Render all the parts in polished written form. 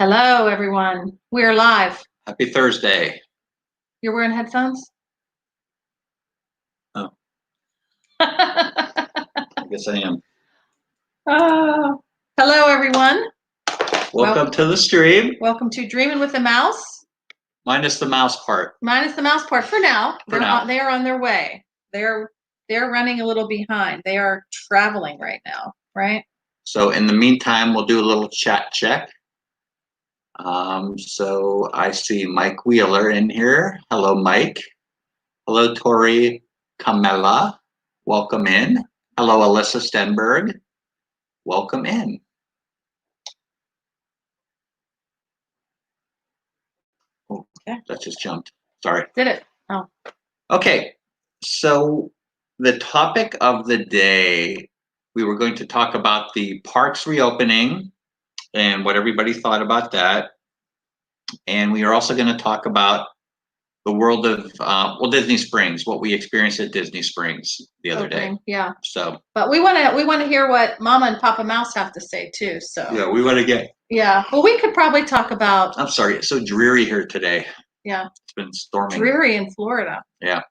Hello, everyone. We're live. Happy Thursday. You're wearing headphones? Oh, I guess I am. Oh, hello, everyone. Welcome to the stream. Welcome to Dreaming with the Mouse. Minus the mouse part. Minus the mouse part for now. For now. They are on their way. They're running a little behind. They are traveling right now, right? So in the meantime, we'll do a little chat check. So I see Mike Wheeler in here. Hello, Mike. Hello, Tori Camella. Welcome in. Hello, Alyssa Stenberg. Welcome in. Oh, Okay. that just jumped. Sorry. Did it? Oh. Okay. So the topic of the day, we were going to talk about the parks reopening and what everybody thought about that. And we are also going to talk about the world of, Disney Springs, what we experienced at Disney Springs the other day. Yeah. So, but we want to hear what Mama and Papa Mouse have to say too. So yeah, we want to get. Yeah. Well, we could probably talk about. I'm sorry, it's so dreary here today. Yeah. It's been storming. Dreary in Florida. Yeah.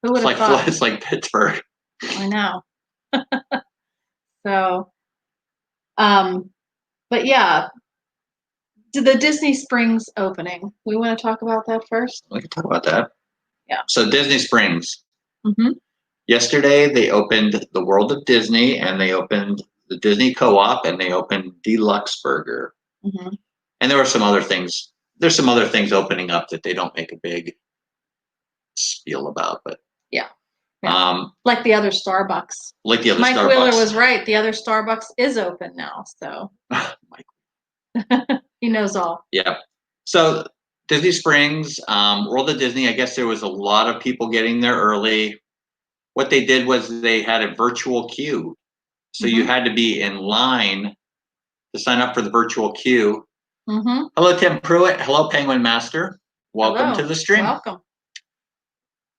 Who would have thought? It's like Pittsburgh. I know. So, but yeah, the Disney Springs opening. We want to talk about that first? We can talk about that. Yeah. So Disney Springs. Mm-hmm. Yesterday, they opened the World of Disney, and they opened the Disney Co-op, and they opened Deluxe Burger. Mm-hmm. And there were some other things. There's some other things opening up that they don't make a big spiel about, but yeah. Like the other Starbucks. Like the other Mike Starbucks. Wheeler was right. The other Starbucks is open now, so Mike. He knows all. Yeah. So Disney Springs, World of Disney. I guess there was a lot of people getting there early. What they did was they had a virtual queue, so you had to be in line to sign up for the virtual queue. Mm-hmm. Hello, Tim Pruitt. Hello, Penguin Master. Welcome to the stream. Welcome.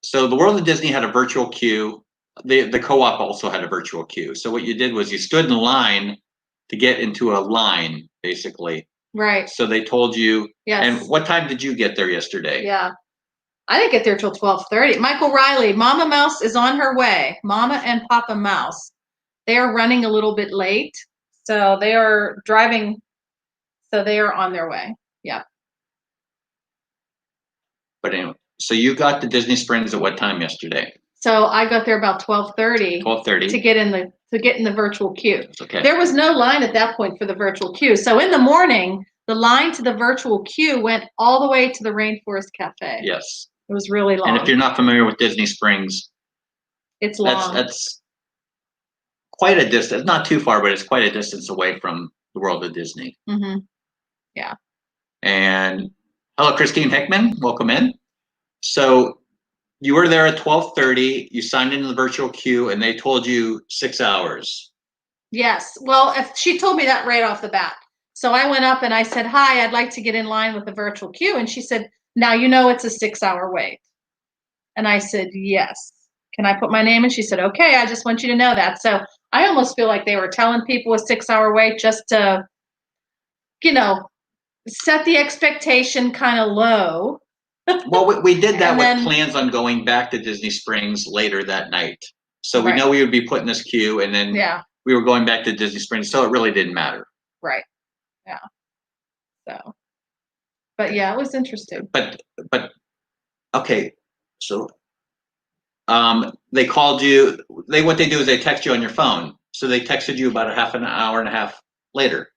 So the World of Disney had a virtual queue. The co-op also had a virtual queue. So what you did was you stood in line to get into a line, basically. Right. So they told you. Yes. And what time did you get there yesterday? Yeah. I didn't get there till 12:30. Michael Riley, Mama Mouse is on her way. Mama and Papa Mouse. They are running a little bit late. So they are driving. So they are on their way. Yeah. But anyway, so you got to Disney Springs at what time yesterday? So I got there about 12:30. 12:30. To get in the virtual queue. Okay. There was no line at that point for the virtual queue. So in the morning, the line to the virtual queue went all the way to the Rainforest Cafe. Yes. It was really long. And if you're not familiar with Disney Springs, it's long. That's quite a distance. Not too far, but it's quite a distance away from the World of Disney. Mm-hmm. Yeah. And hello, Christine Hickman. Welcome in. So you were there at 12:30. You signed into the virtual queue, and they told you 6 hours. Yes. Well, if she told me that right off the bat. So I went up and I said, "Hi, I'd like to get in line with the virtual queue." And she said, "Now you know it's a 6-hour wait." And I said, "Yes. Can I put my name in?" She said, "Okay, I just want you to know that." So I almost feel like they were telling people a 6-hour wait just to, set the expectation kind of low. Well, we did that with plans on going back to Disney Springs later that night. So we know we would be put in this queue, and then we were going back to Disney Springs, so it really didn't matter. Right. Yeah. So, but yeah, it was interesting. But okay, so they called you. What they do is they text you on your phone. So they texted you about a half an hour and a half later.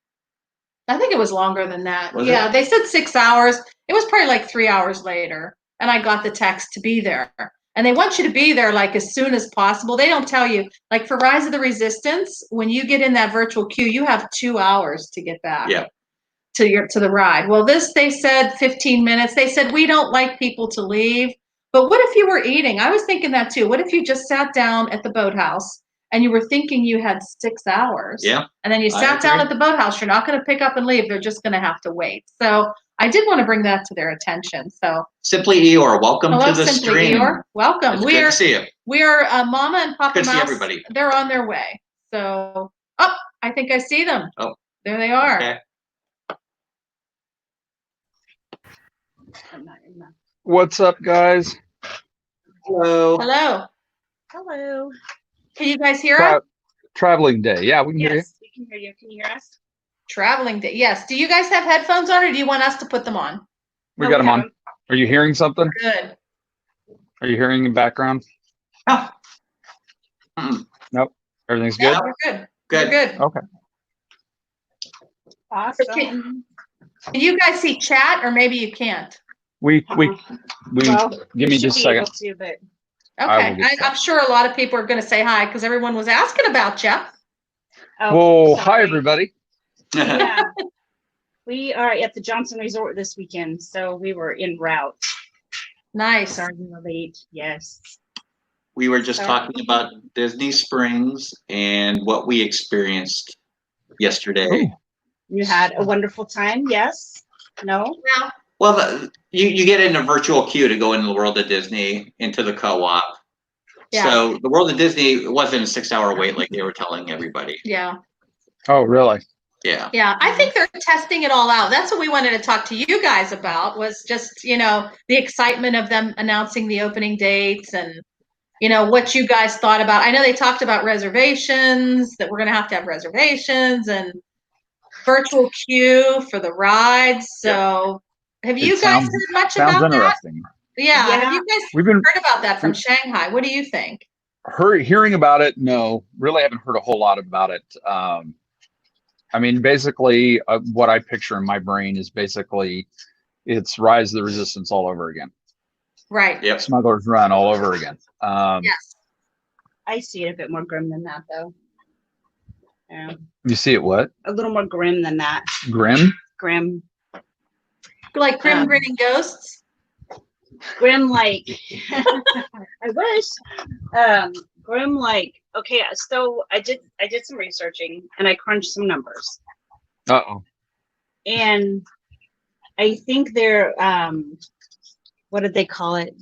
I think it was longer than that. Was it? They said 6 hours. It was probably like 3 hours later, and I got the text to be there. And they want you to be there like as soon as possible. They don't tell you, like for Rise of the Resistance, when you get in that virtual queue, you have 2 hours to get back. Yeah. To the ride. Well, they said 15 minutes. They said we don't like people to leave. But what if you were eating? I was thinking that too. What if you just sat down at the boathouse and you were thinking you had 6 hours? Yeah. And then you sat down at the boathouse. You're not going to pick up and leave. They're just going to have to wait. So I did want to bring that to their attention. So Simply Eeyore, welcome to the Simply stream. Eeyore. Welcome. It's good to see you. We are Mama and Papa Good to Mouse. see everybody. They're on their way. So, I think I see them. Oh, there they are. Okay. I'm not in the. What's up, guys? Hello. Hello. Hello. Can you guys hear us? Traveling day. Yeah, we can hear you. Yes, we can hear you. Can you hear us? Traveling day. Yes. Do you guys have headphones on or do you want us to put them on? We No, got them have on. Are you hearing something? Good. Are you hearing in background? Oh. Mm, Everything's Yeah, good? we're good. Good. We're good. Okay. Awesome. Can you guys see chat or maybe you can't? We Well, give we me should just a be second. able to, but I will Okay. get I'm sure a lot of people are going to say hi because everyone was asking about you. Whoa, hi sorry. everybody. Yeah, we are at the Johnson Resort this weekend, so we were en route. Nice. Sorry we were late. Yes. We were just Sorry. talking about Disney Springs and what we experienced yesterday. Ooh. You had a wonderful time. Yes. No. Now, Well, you get in a virtual queue to go into the World of Disney, into the co-op. Yeah. So the World of Disney wasn't a 6-hour wait like they were telling everybody. yeah. Oh, really? Yeah. Yeah. I think they're testing it all out. That's what we wanted to talk to you guys about was just, the excitement of them announcing the opening dates and, what you guys thought about. I know they talked about reservations, that we're going to have reservations and virtual queue for the rides. So have you It guys sounds- heard much Sounds about that? interesting. Yeah. Have Yeah. you guys We've been heard about that from Shanghai? What do you think? hearing about it. No, really haven't heard a whole lot about it. I mean, basically, what I picture in my brain is basically it's Rise of the Resistance all over again. Right. Yep. Smuggler's Run all over again. Yes. I see it a bit more grim than that, though. Yeah. You see it what? A little more grim than that. Grim? Grim. Like grim Um, grinning ghosts. Grim like I wish. Grim like okay, so I did some researching and I crunched some numbers. Uh-oh. And I think they're what did they call it?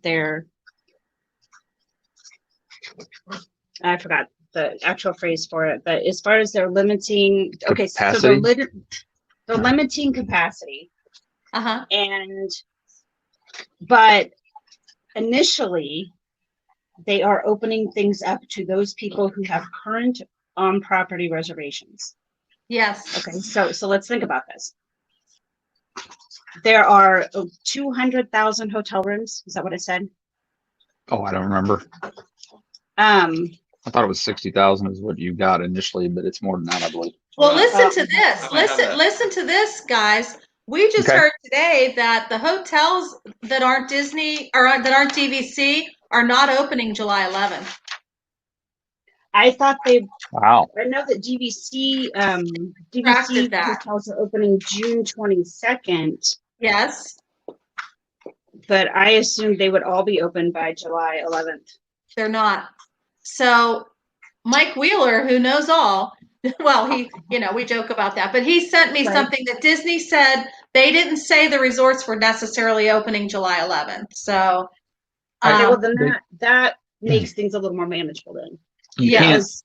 I forgot the actual phrase for it, but as far as they're limiting Capacity? so they're limiting capacity. Uh-huh. But initially they are opening things up to those people who have current on-property reservations. Yes. Okay, so let's think about this. There are 200,000 hotel rooms. Is that what I said? Oh, I don't remember. Um, I thought it was 60,000 is what you got initially, but it's more than that, I believe. Well, Wow. listen to this. I might have that. Listen to this, guys. We just Okay. heard today that the hotels that aren't Disney or that aren't DVC are not opening July 11th. I thought Wow. I know that DVC Drafted that. hotels are opening June 22nd, Yes, but I assumed they would all be open by July 11th. they're not. So Mike Wheeler, who knows all, well, we joke about that, but he sent me Right. something that Disney said they didn't say the resorts were necessarily opening July 11th. So, Okay, well then They- that makes things a little more manageable then. You Yeah. can't Because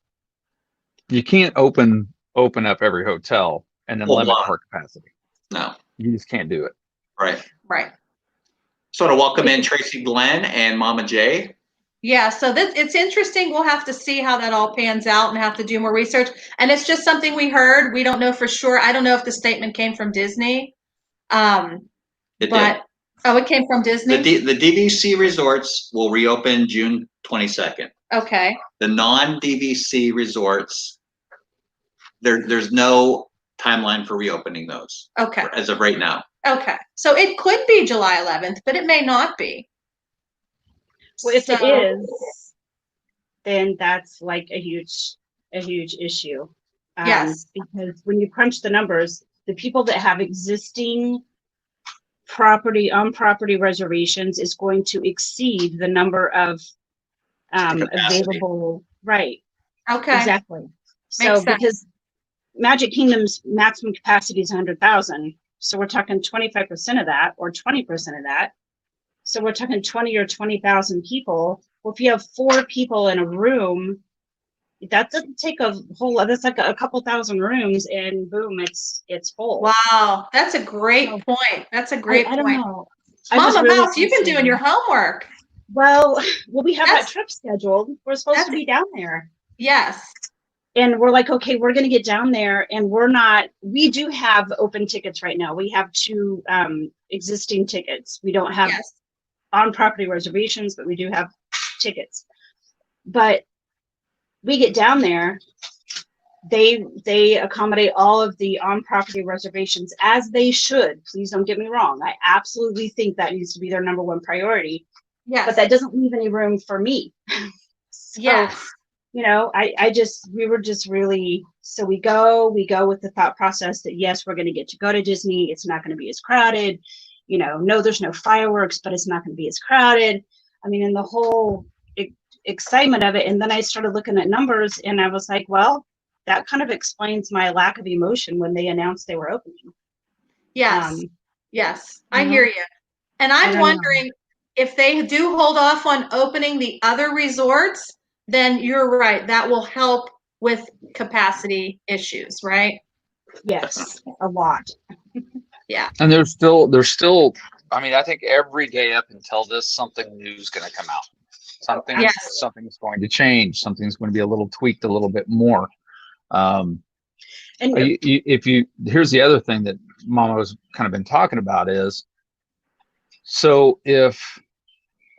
you can't open up every hotel and then Full limit block. park capacity. No. You just can't do it. Right. right. So to welcome in Tracy Glenn and Mama J. Yeah, so it's interesting. We'll have to see how that all pans out and have to do more research. And it's just something we heard. We don't know for sure. I don't know if the statement came from Disney. It But it came from Disney. The DVC resorts will reopen June 22nd. Okay. The non-DVC resorts, there's no timeline for reopening those Okay. as of right now. Okay. So it could be July 11th, but it may not be. well, if it So- is, then that's like a huge issue. Yes. Because when you crunch the numbers, the people that have existing on-property reservations is going to exceed the number of Capacity. available. Right. Okay. Exactly. So Makes sense. because Magic Kingdom's maximum capacity is 100,000, so we're talking 25% of that or 20% of that. So we're talking 20 or 20,000 people. Well, if you have 4 people in a room, that doesn't take a whole lot. That's like a couple thousand rooms, and boom, it's full. Wow. That's a great So- point. That's a great I don't point. know. I just Mama really Mouse, you've been appreciate doing it. your homework. Well, we have that That's- trip scheduled. We're supposed to that's- be down there. Yes. And we're like, okay, we're going to get down there, and we do have open tickets right now. We have 2 existing tickets. We don't have Yes. on property reservations, but we do have tickets. But we get down there, they accommodate all of the on property reservations, as they should. Please don't get me wrong. I absolutely think that needs to be their number 1 priority, Yes. but that doesn't leave any room for me. So, yes. you know, we were just really, so we go with the thought process that yes, we're going to get to go to Disney. It's not going to be as crowded. You know, no, there's no fireworks, but it's not going to be as crowded. I mean, and the whole excitement of it. And then I started looking at numbers, and I was like, well, that kind of explains my lack of emotion when they announced they were opening. Yes. Yes. I you know, hear you. And I I'm don't wondering if they do hold off on opening the other resorts, then you're right. That will help with capacity issues, right? Yes, a lot. And there's still, I mean, I think every day up until this, something new is going to come out. Yes. Something's going to change. Something's going to be a little tweaked a little bit more. And Here's the other thing that Mama has kind of been talking about is, so if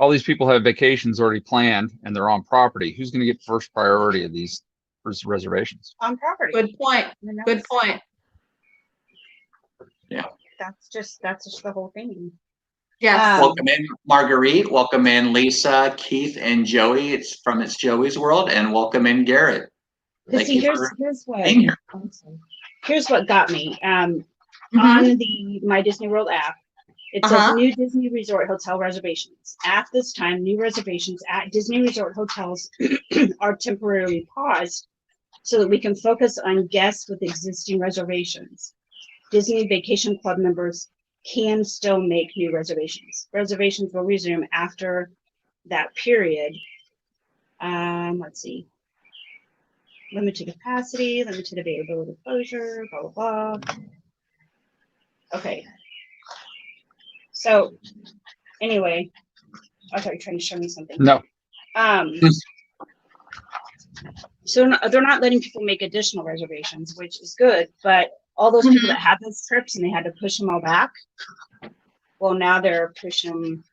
all these people have vacations already planned and they're on property, who's going to get first priority of these reservations? on property. Good point. You know? Good point. That's just the whole thing. Yes. Welcome in Marguerite, welcome in Lisa, Keith, and Joey. It's Joey's World, and welcome in Garrett. But Thank see, you here's for what being here. I'm sorry. Here's what got me. Mhm. On the My Disney World app, it says Uh-huh. new Disney Resort hotel reservations. At this time, new reservations at Disney Resort hotels are temporarily paused so that we can focus on guests with existing reservations. Disney Vacation Club members can still make new reservations. Reservations will resume after that period. Let's see. Limited capacity, limited availability closure, blah, blah, blah. Okay. So anyway, I thought you were trying to show me something. No. So they're not letting people make additional reservations, which is good, but all those people that had those trips and they had to push them all back, well, now they're pushing them,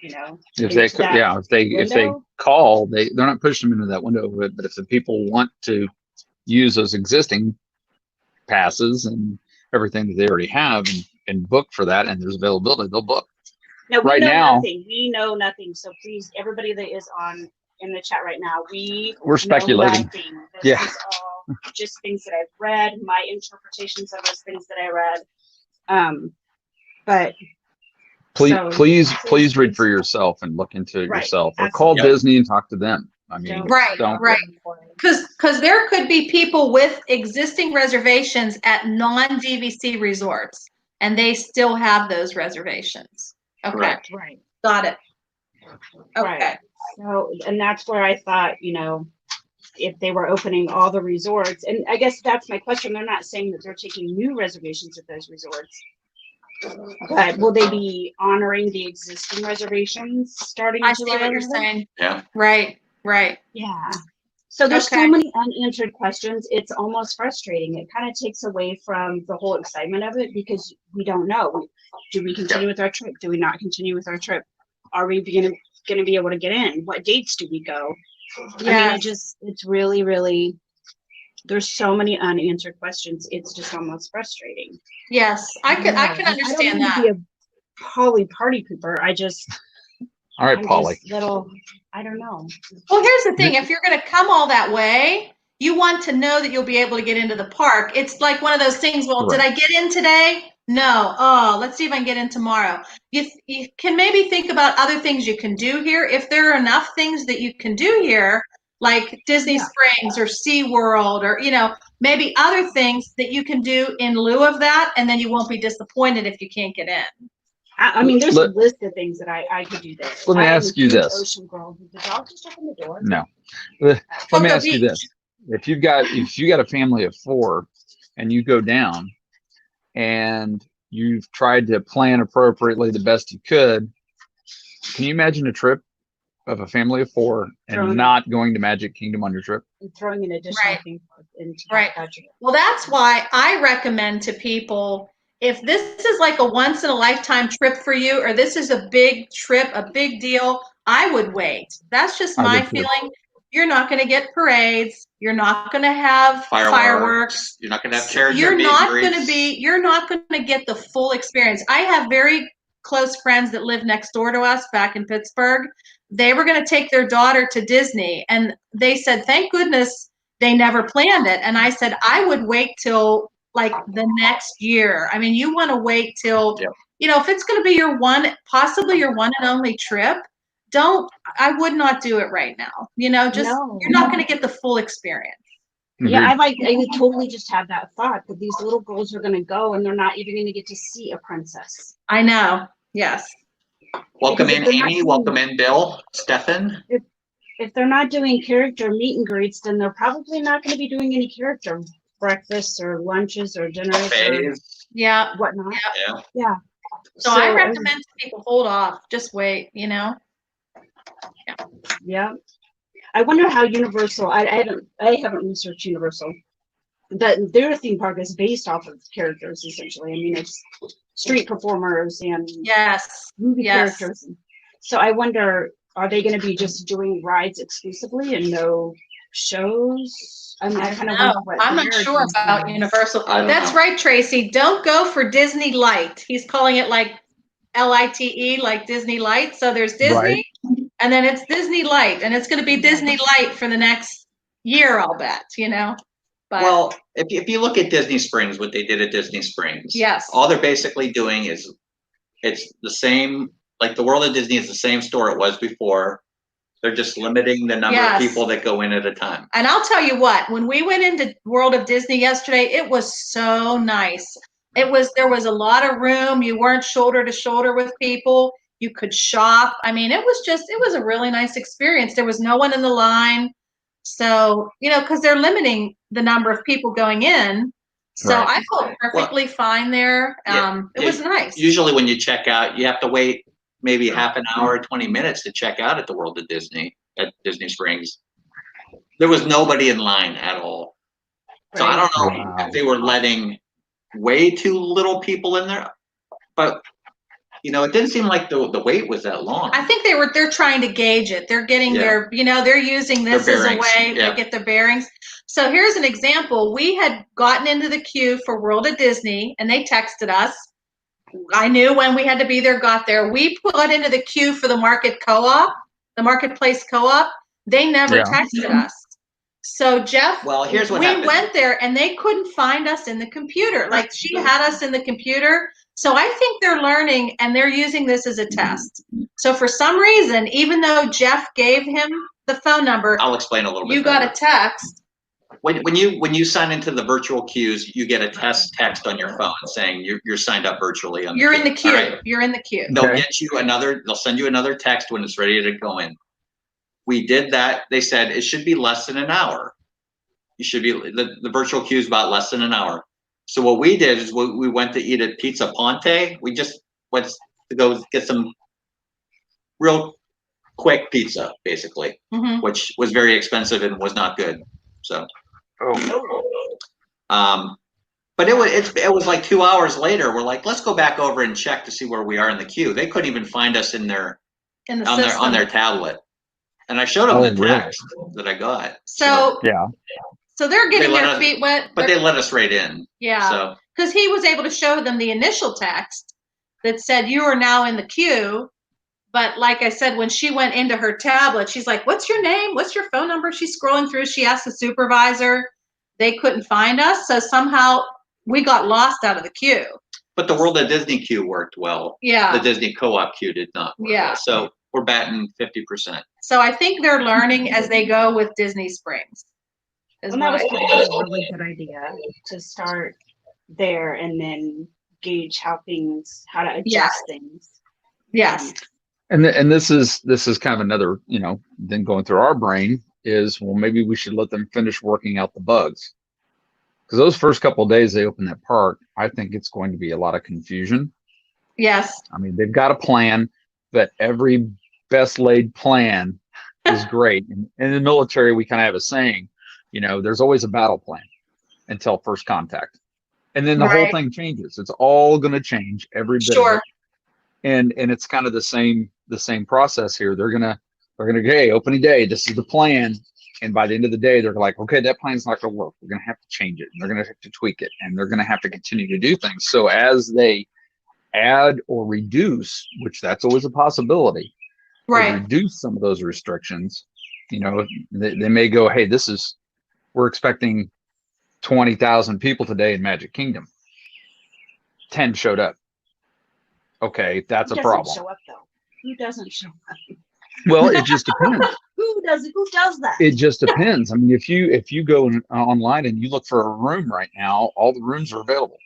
you know. If they into that if they window. call, they're not pushing them into that window. But if the people want to use those existing passes and everything that they already have and book for that, and there's availability, they'll book. No, we right know now- nothing. We know nothing. So please, everybody that is in the chat right now, We're speculating. Know nothing. This Yeah. is all just things that I've read, my interpretations of those things that I read. But Please read for yourself and look into it Right, yourself, or call absolutely. Disney and talk to them. I mean, Right, don't. right. Because there could be people with existing reservations at non-DVC resorts, and they still have those reservations. Okay, Correct. right. got it. Okay, Right. So, and that's where I thought, you know, if they were opening all the resorts, and I guess that's my question. They're not saying that they're taking new reservations at those resorts, but will they be honoring the existing reservations starting I see July what you're 11th? saying. Yeah. Right, right. Yeah. So there's Okay. so many unanswered questions. It's almost frustrating. It kind of takes away from the whole excitement of it because we don't know. Do we continue with our trip? Do we not continue with our trip? Are we going to be able to get in? What dates do we go? I mean, Yes. it's really, really, there's so many unanswered questions. It's just almost frustrating. Yes, I can I understand don't mean that. to be a party pooper. All right, I'm Polly. just little, I don't know. Well, here's the thing. If you're going to come all that way, you want to know that you'll be able to get into the park. It's like one of those things, well, did I get in today? No. Oh, let's see if I can get in tomorrow. You can maybe think about other things you can do here. If there are enough things that you can do here, like Disney Springs or SeaWorld or, you know, maybe other things that you can do in lieu of that, and then you won't be disappointed if you can't get in. I mean, there's a list of things that I could do there. Let me I am ask you a huge this. Ocean girl. Did the dog just open the door? No. Let me Cocoa ask you Beach. this. If you got a family of 4 and you go down and you've tried to plan appropriately the best you could. Can you imagine a trip of a family of 4 and Throwing- not going to Magic Kingdom on your trip? And throwing an additional Right. thing into Right. that budget. Well, that's why I recommend to people, if this is like a once in a lifetime trip for you, or this is a big trip, a big deal, I would wait. That's just I my would too. feeling. You're not going to get parades. You're not going to have fireworks. You're not gonna have chairs. You're not going to get the full experience. I have very close friends that live next door to us back in Pittsburgh. They were going to take their daughter to Disney, and they said, thank goodness they never planned it. And I said, I would wait till like the next year. I mean, you want to wait till, Yep. you know, if it's going to be possibly your one and only trip, I would not do it right now. You know, No. you're not going to get the full experience. Yeah, Agreed. I would totally just have that thought that these little girls are going to go and they're not even going to get to see a princess. I know. Yes. Welcome Because in, if they're not Amy. doing- Welcome in, Bill. Stefan. If they're not doing character meet and greets, then they're probably not going to be doing any character breakfasts or lunches or dinners or Phase. Yeah. whatnot. Yeah. Yeah. So I recommend to people hold off. Just wait, you know? Yeah. I wonder how Universal, I haven't researched Universal, but their theme park is based off of characters essentially. I mean, it's street performers and Yes. movie Yes. characters. So I wonder, are they going to be just doing rides exclusively and no shows? I mean, I kind of wonder No, what I'm not their sure theme about park is. Universal. I don't That's know. right, Tracy. Don't go for Disney Light. He's calling it like LITE, like Disney Light. So there's Disney, Right. and then it's Disney Light, and it's going to be Disney Light for the next year, I'll bet, you know? But Well, if you look at Disney Springs, what they did at Disney Springs, yes. all they're basically doing is it's the same, like the World of Disney is the same store it was before. They're just limiting the number Yes. of people that go in at a time. And I'll tell you what, when we went into World of Disney yesterday, it was so nice. There was a lot of room. You weren't shoulder to shoulder with people. You could shop. I mean, it was a really nice experience. There was no one in the line. So, you know, because they're limiting the number of people going in. So Right. I felt perfectly fine there. Yeah. It was nice. Usually when you check out, you have to wait maybe half an hour, 20 minutes to check out at the World of Disney, at Disney Springs. There was nobody in line at all. So I don't know Wow. if they were letting way too little people in there, but you know, it didn't seem like the wait was that long. I think they're trying to gauge it. They're getting Yeah. they're using this Their as a bearings, way yeah. to get their bearings. So here's an example. We had gotten into the queue for World of Disney and they texted us. I knew when we had to be there, got there. We put into the queue for the the Marketplace Co-op. They never Yeah. texted us. So Jeff, Well, here's what we happened. went there and they couldn't find us in the computer. Like she had us in the computer. So I think they're learning and they're using this as a test. So for some reason, even though Jeff gave him the phone number, I'll explain a little bit. you got better. a text. When you sign into the virtual queues, you get a text on your phone saying you're signed up virtually. On You're in the queue. All right. You're in the queue. They'll Okay. get you they'll send you another text when it's ready to go in. We did that. They said it should be less than an hour. You should be, the virtual queue is about less than an hour. So what we did is we went to eat at Pizza Ponte. We just went to go get some real quick pizza, basically, Mhm. which was very expensive and was not good. So, but it was like 2 hours later. We're like, let's go back over and check to see where we are in the queue. They couldn't even find us in their In the on system. their tablet, and I showed them Oh, the really? text that I got. So Yeah. they're getting They let their us- feet wet. But they let us right in. yeah, So because he was able to show them the initial text that said you are now in the queue. But like I said, when she went into her tablet, she's like, "What's your name? What's your phone number?" She's scrolling through. She asked the supervisor. They couldn't find us, so somehow we got lost out of the queue. but the World of Disney queue worked well. Yeah. The Disney Co-op queue did not work Yeah. well. So we're batting 50%. So I think they're learning as they go with Disney Springs. is And that what was I probably think. a really good idea to start there and then gauge how to adjust Yes. things. Yes. And this is kind of another, then going through our brain is, well, maybe we should let them finish working out the bugs. Because those first couple of days they open that park, I think it's going to be a lot of confusion. Yes. I mean, they've got a plan, but every best laid plan is great. And in the military, we kind of have a saying, there's always a battle plan until first contact. And then the whole Right. thing changes. It's all going to change every bit of Sure. it. And it's kind of the same process here. They're gonna hey, opening day, this is the plan. And by the end of the day, they're like, okay, that plan's not gonna work. We're gonna have to change it. And they're gonna have to tweak it, and they're gonna have to continue to do things. So as they add or reduce, which that's always a possibility, they Right. reduce some of those restrictions. They may go, hey, we're expecting 20,000 people today in Magic Kingdom. 10 showed up. Okay, that's Who a doesn't problem. show up though? Who doesn't show up? Well, it just depends. Who does that? It just depends. I mean, if you go online and you look for a room right now, all the rooms are available.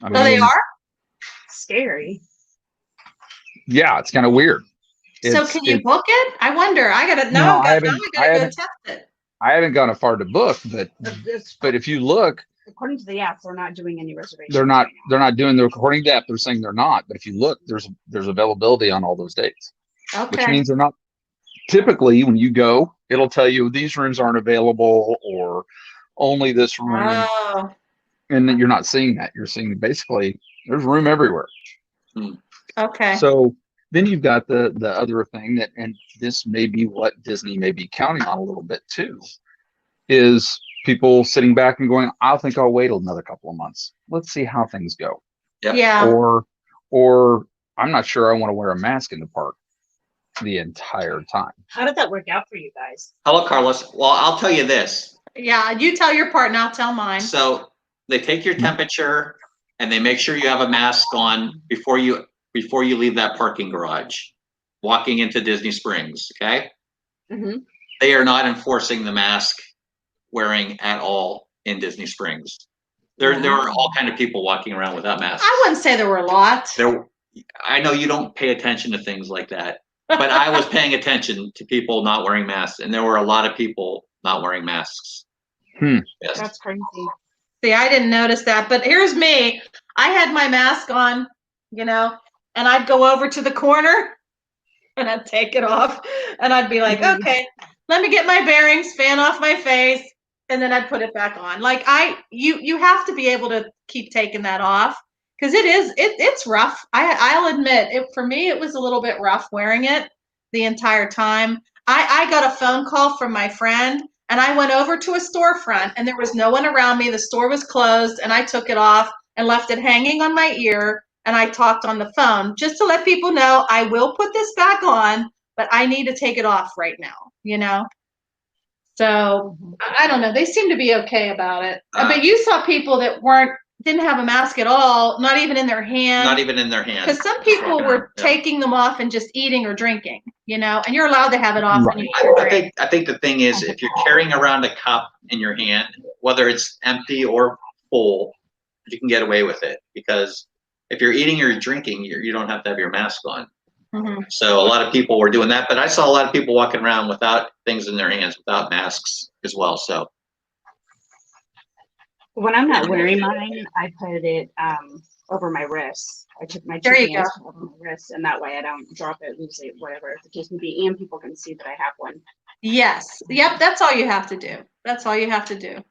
I Oh, they mean, are? Scary. yeah, it's kind of weird. So can you book it? I wonder. I gotta No, now. I I gotta go haven't. test it. I haven't gone far to book, but if you look, According to the app, we're not doing any reservations. they're not right now. doing the according to that, they're saying they're not. But if you look, there's availability on all those dates, which Okay. means they're not. Typically, when you go, it'll tell you these rooms aren't available or only this room, Oh. and then you're not seeing that. You're seeing basically there's room everywhere. Okay. So then you've got the other thing that, and this may be what Disney may be counting on a little bit too, is people sitting back and going, I think I'll wait another couple of months. Let's see how things go. Yep. Yeah. Or I'm not sure I want to wear a mask in the park the entire time. How did that work out for you guys? Hello, Carlos. Well, I'll tell you this. Yeah. You tell your part and I'll tell mine. So they take your temperature and they make sure you have a mask on before you leave that parking garage, walking into Disney Springs. Okay. Mm-hmm. They are not enforcing the mask wearing at all in Disney Springs. There are all kind of people walking around without masks. I wouldn't say there were a lot. I know you don't pay attention to things like that, but I was paying attention to people not wearing masks, and there were a lot of people not wearing masks. Yes. That's crazy. See, I didn't notice that, but here's me. I had my mask on, and I'd go over to the corner and I'd take it off and I'd be like, okay, let me get my bearings, fan off my face, and then I'd put it back on. Like you have to be able to keep taking that off because it's rough. I'll admit it, for me, it was a little bit rough wearing it the entire time. I got a phone call from my friend and I went over to a storefront and there was no one around me. The store was closed and I took it off and left it hanging on my ear. And I talked on the phone just to let people know I will put this back on, but I need to take it off right now, So I don't know. They seem to be okay about it. But you saw people that didn't have a mask at all, not even in their hand. Not even in their hand. Because some people were taking them off and just eating or drinking, and you're allowed to have it off. Right. When you eat or drink. I think the thing is, if you're carrying around a cup in your hand, whether it's empty or full, you can get away with it, because if you're eating or drinking, you don't have to have your mask on. Mhm. So a lot of people were doing that, but I saw a lot of people walking around without things in their hands, without masks as well. So When I'm not wearing mine, I put it over my wrists. I took my two There you hands over my wrists, and that way I don't drop it, lose it, whatever the case may be, and people can see that I have one. Yes. Yep. That's all you have to do. That's all you have to do.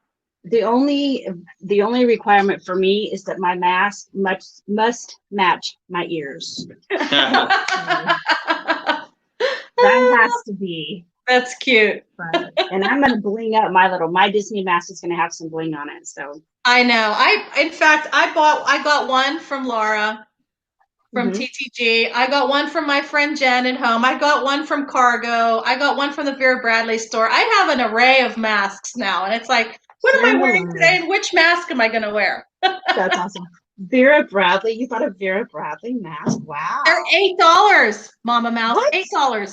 The only requirement for me is that my mask must match my ears. That has to be. That's cute. But, and I'm gonna bling up my Disney mask is gonna have some bling on it. So I know. In fact, I got one from Laura from TTG. I got one from my friend Jen at home. I got one from Cargo. I got one from the Vera Bradley store. I have an array of masks now, and it's like, what am I wearing today, and which mask am I going to wear? that's awesome. Vera Bradley, you bought a Vera Bradley mask? Wow. They're $8, Mama Mouse. What? $8. Are you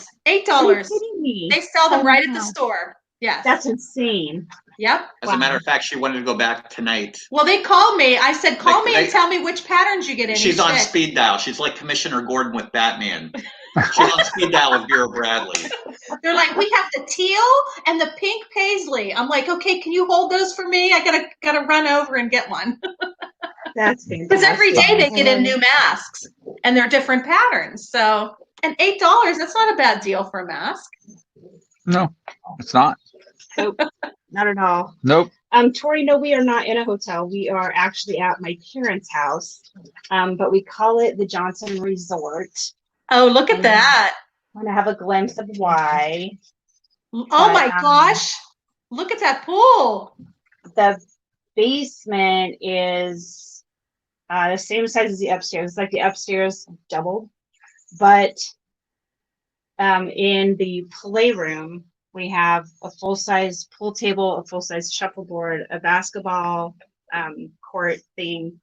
$8. kidding me? They sell them Oh, right at the wow. store. Yes. That's insane. Yep. as a matter of fact, she wanted to go back tonight. Well, they called me. I said, call me and They- tell me which patterns you get in. She's each on day. speed dial. She's like Commissioner Gordon with Batman. On speed dial with Vera Bradley. They're like, we have the teal and the pink paisley. I'm like, okay, can you hold those for me? I gotta run over and get one. That's fantastic. Because every day they get in new masks and they're different patterns. So, and $8, that's not a bad deal for a mask. No, it's not. Nope, not at all. Nope. Tori, no, we are not in a hotel. We are actually at my parents' house, but we call it the Johnson Resort. Oh, look at And that. I want to have a glimpse of why. Oh my gosh. Look at that pool. The basement is the same size as the upstairs. It's like the upstairs doubled, but in the playroom, we have a full-size pool table, a full-size shuffleboard, a basketball court thing,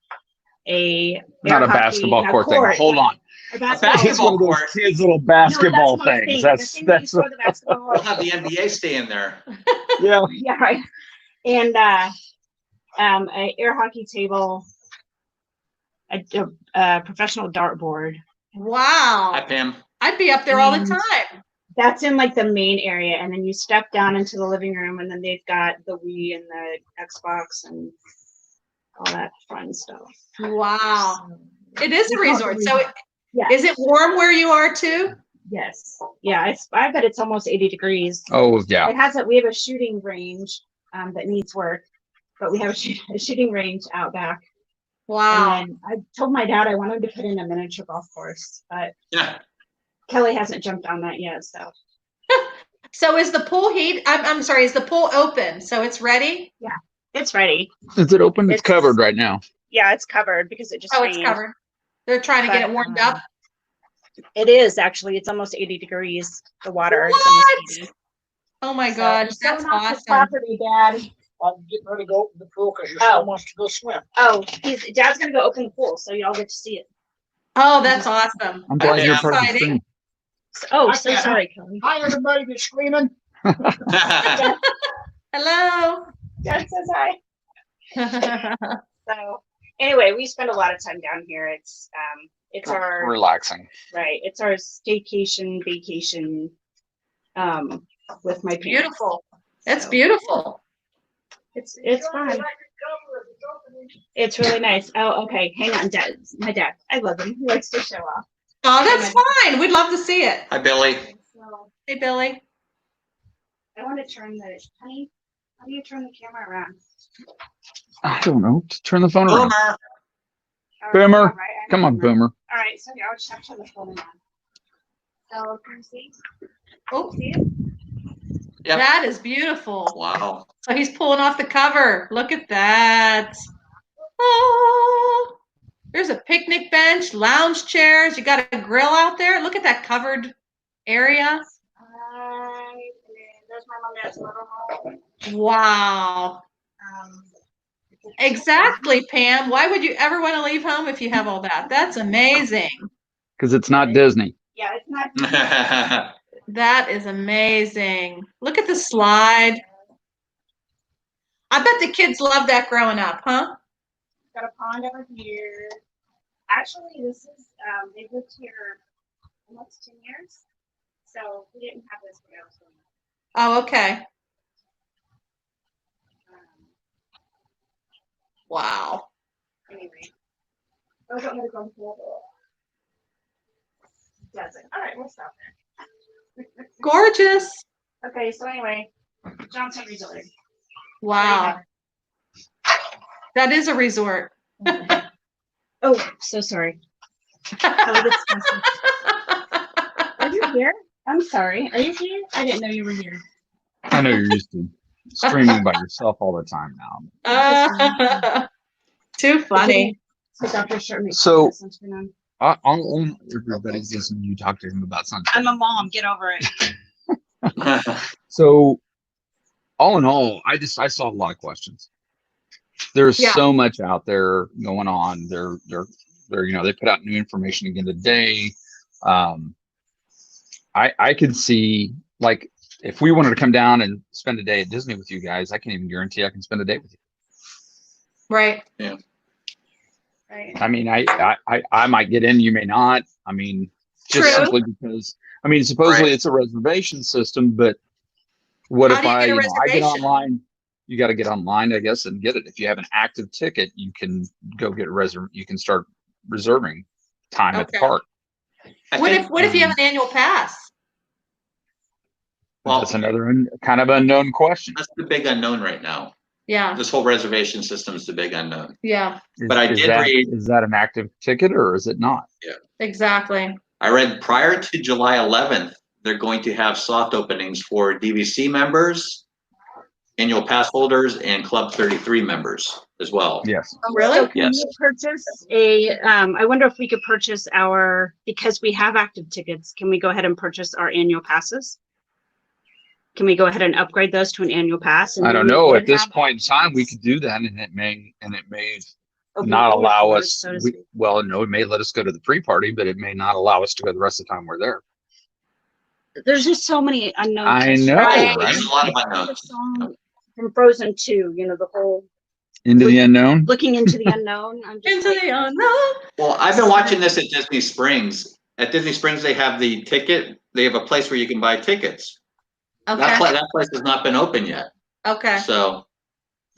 Not a basketball court thing. Hold on. A basketball court. Kids' little basketball no, that's what I'm things. saying. That's The thing that you that's throw the basketball. We'll have the NBA staying there. yeah. Yeah, right. And a air hockey table, a professional dartboard. Wow. Hi, Pam. I'd be up there all the time. That's in like the main area, and then you step down into the living room, and then they've got the Wii and the Xbox and all that fun stuff. Wow. It is a resort. So Yeah. is it warm where you are too? Yes. Yeah. I bet it's almost 80 degrees. Oh yeah. It has we have a shooting range that needs work, but we have a shooting range out back. Wow. And then I told my dad I wanted to put in a miniature golf course, but Yeah. Kelly hasn't jumped on that yet. So is the pool I'm sorry, is the pool open? So it's ready? It's ready. Is it open? It's It's- covered right now. Yeah, it's covered because it just Oh, it's rained. covered. They're trying to get But, it warmed up. It is actually. It's almost 80 degrees. The water. It's What? almost 80. Oh my So, gosh, it's that's going off the awesome. Property, Dad. I'm getting ready to go open the pool because your Oh. son wants to go swim. Oh, Dad's gonna go open the pool, so y'all get to see it. Oh, that's awesome. I'm glad Okay, you're I'm part of the exciting. stream. Oh, I so can't- sorry, Kelly. Hi, everybody that's screaming. Hello. Dad says hi. So anyway, we spend a lot of time down here. It's our Relaxing. right. It's our staycation vacation with my parents. Beautiful. That's So, beautiful. It's fun. It's really nice. Oh, okay. Hang on, Dad. My dad. I love him. He likes to show off. Oh, that's fine. We'd love to see it. Hi, Billy. So Hey, Billy. I want to turn the honey. How do you turn the camera around? I don't know. Just turn the phone around. Boomer. Oh, Boomer. yeah, right, I Come know. on, Boomer. All right, so yeah, I'll just have to turn the phone on. So can you see? Oh, See it? Yep. that is beautiful. Wow. So he's pulling off the cover. Look at that. Oh, there's a picnic bench, lounge chairs. You got a grill out there. Look at that covered area. And then there's my mom and dad's living room. Wow. Exactly, Pam. Why would you ever want to leave home if you have all that? That's amazing. Because it's not Disney. Yeah, it's not. That is amazing. Look at the slide. I bet the kids love that growing up, huh? Got a pond over here. Actually, this is they lived here almost 10 years, so we didn't have this when I was growing up. Oh, okay. Wow. Anyway, I don't want to go pool. Doesn't. All right, we'll stop there. Gorgeous. Okay, so anyway, Johnson Resort. Wow. That is a resort. Oh, so sorry. Kelly gets messy. Are you here? I'm sorry. Are you here? I didn't know you were here. I know you're used to streaming by yourself all the time now. Too funny. Take off your shirt. Make So- sure the sunscreen on. On everybody's listening. You talk to him about something. I'm a mom. Get over it. So, all in all, I saw a lot of questions. There's Yeah. so much out there going on. They're they put out new information again today. I could see, like, if we wanted to come down and spend a day at Disney with you guys, I can even guarantee I can spend a day with you. Right. Right. I mean, I might get in, you may not. I mean, Just True. simply because, I mean, supposedly Right. it's a reservation system, but what How if do you I, get a you know, I get reservation? online, you got to get online, I guess, and get it. If you have an active ticket, you can go get you can start reserving time at the Okay. park. I What think, if you have an annual pass? well, That's another kind of unknown question. that's the big unknown right now. Yeah, This whole reservation system is the big unknown. yeah, But I did read- Is that an active ticket or is it not? exactly. I read prior to July 11th, they're going to have soft openings for DVC members, annual pass holders, and Club 33 members as well. Yes. Oh, really? So can Yes. we purchase a, I wonder if we could purchase our, because we have active tickets, can we go ahead and purchase our annual passes? Can we go ahead and upgrade those to an annual pass? And I don't then we know. would At this have point in time, we could do that and it may open not doors allow for us, so to speak. well, no, it may let us go to the pre-party, but it may not allow us to go the rest of the time we're there. There's just so many unknowns. I know, Right. right? There's a lot of The unknowns. song From Frozen 2, you know, the whole Into the unknown. looking into the unknown. I'm just Into like, the unknown. Well, I've been watching this at Disney Springs. At Disney Springs, they have the ticket, they have a place where you can buy tickets. Okay, That place has not been open yet. okay. So,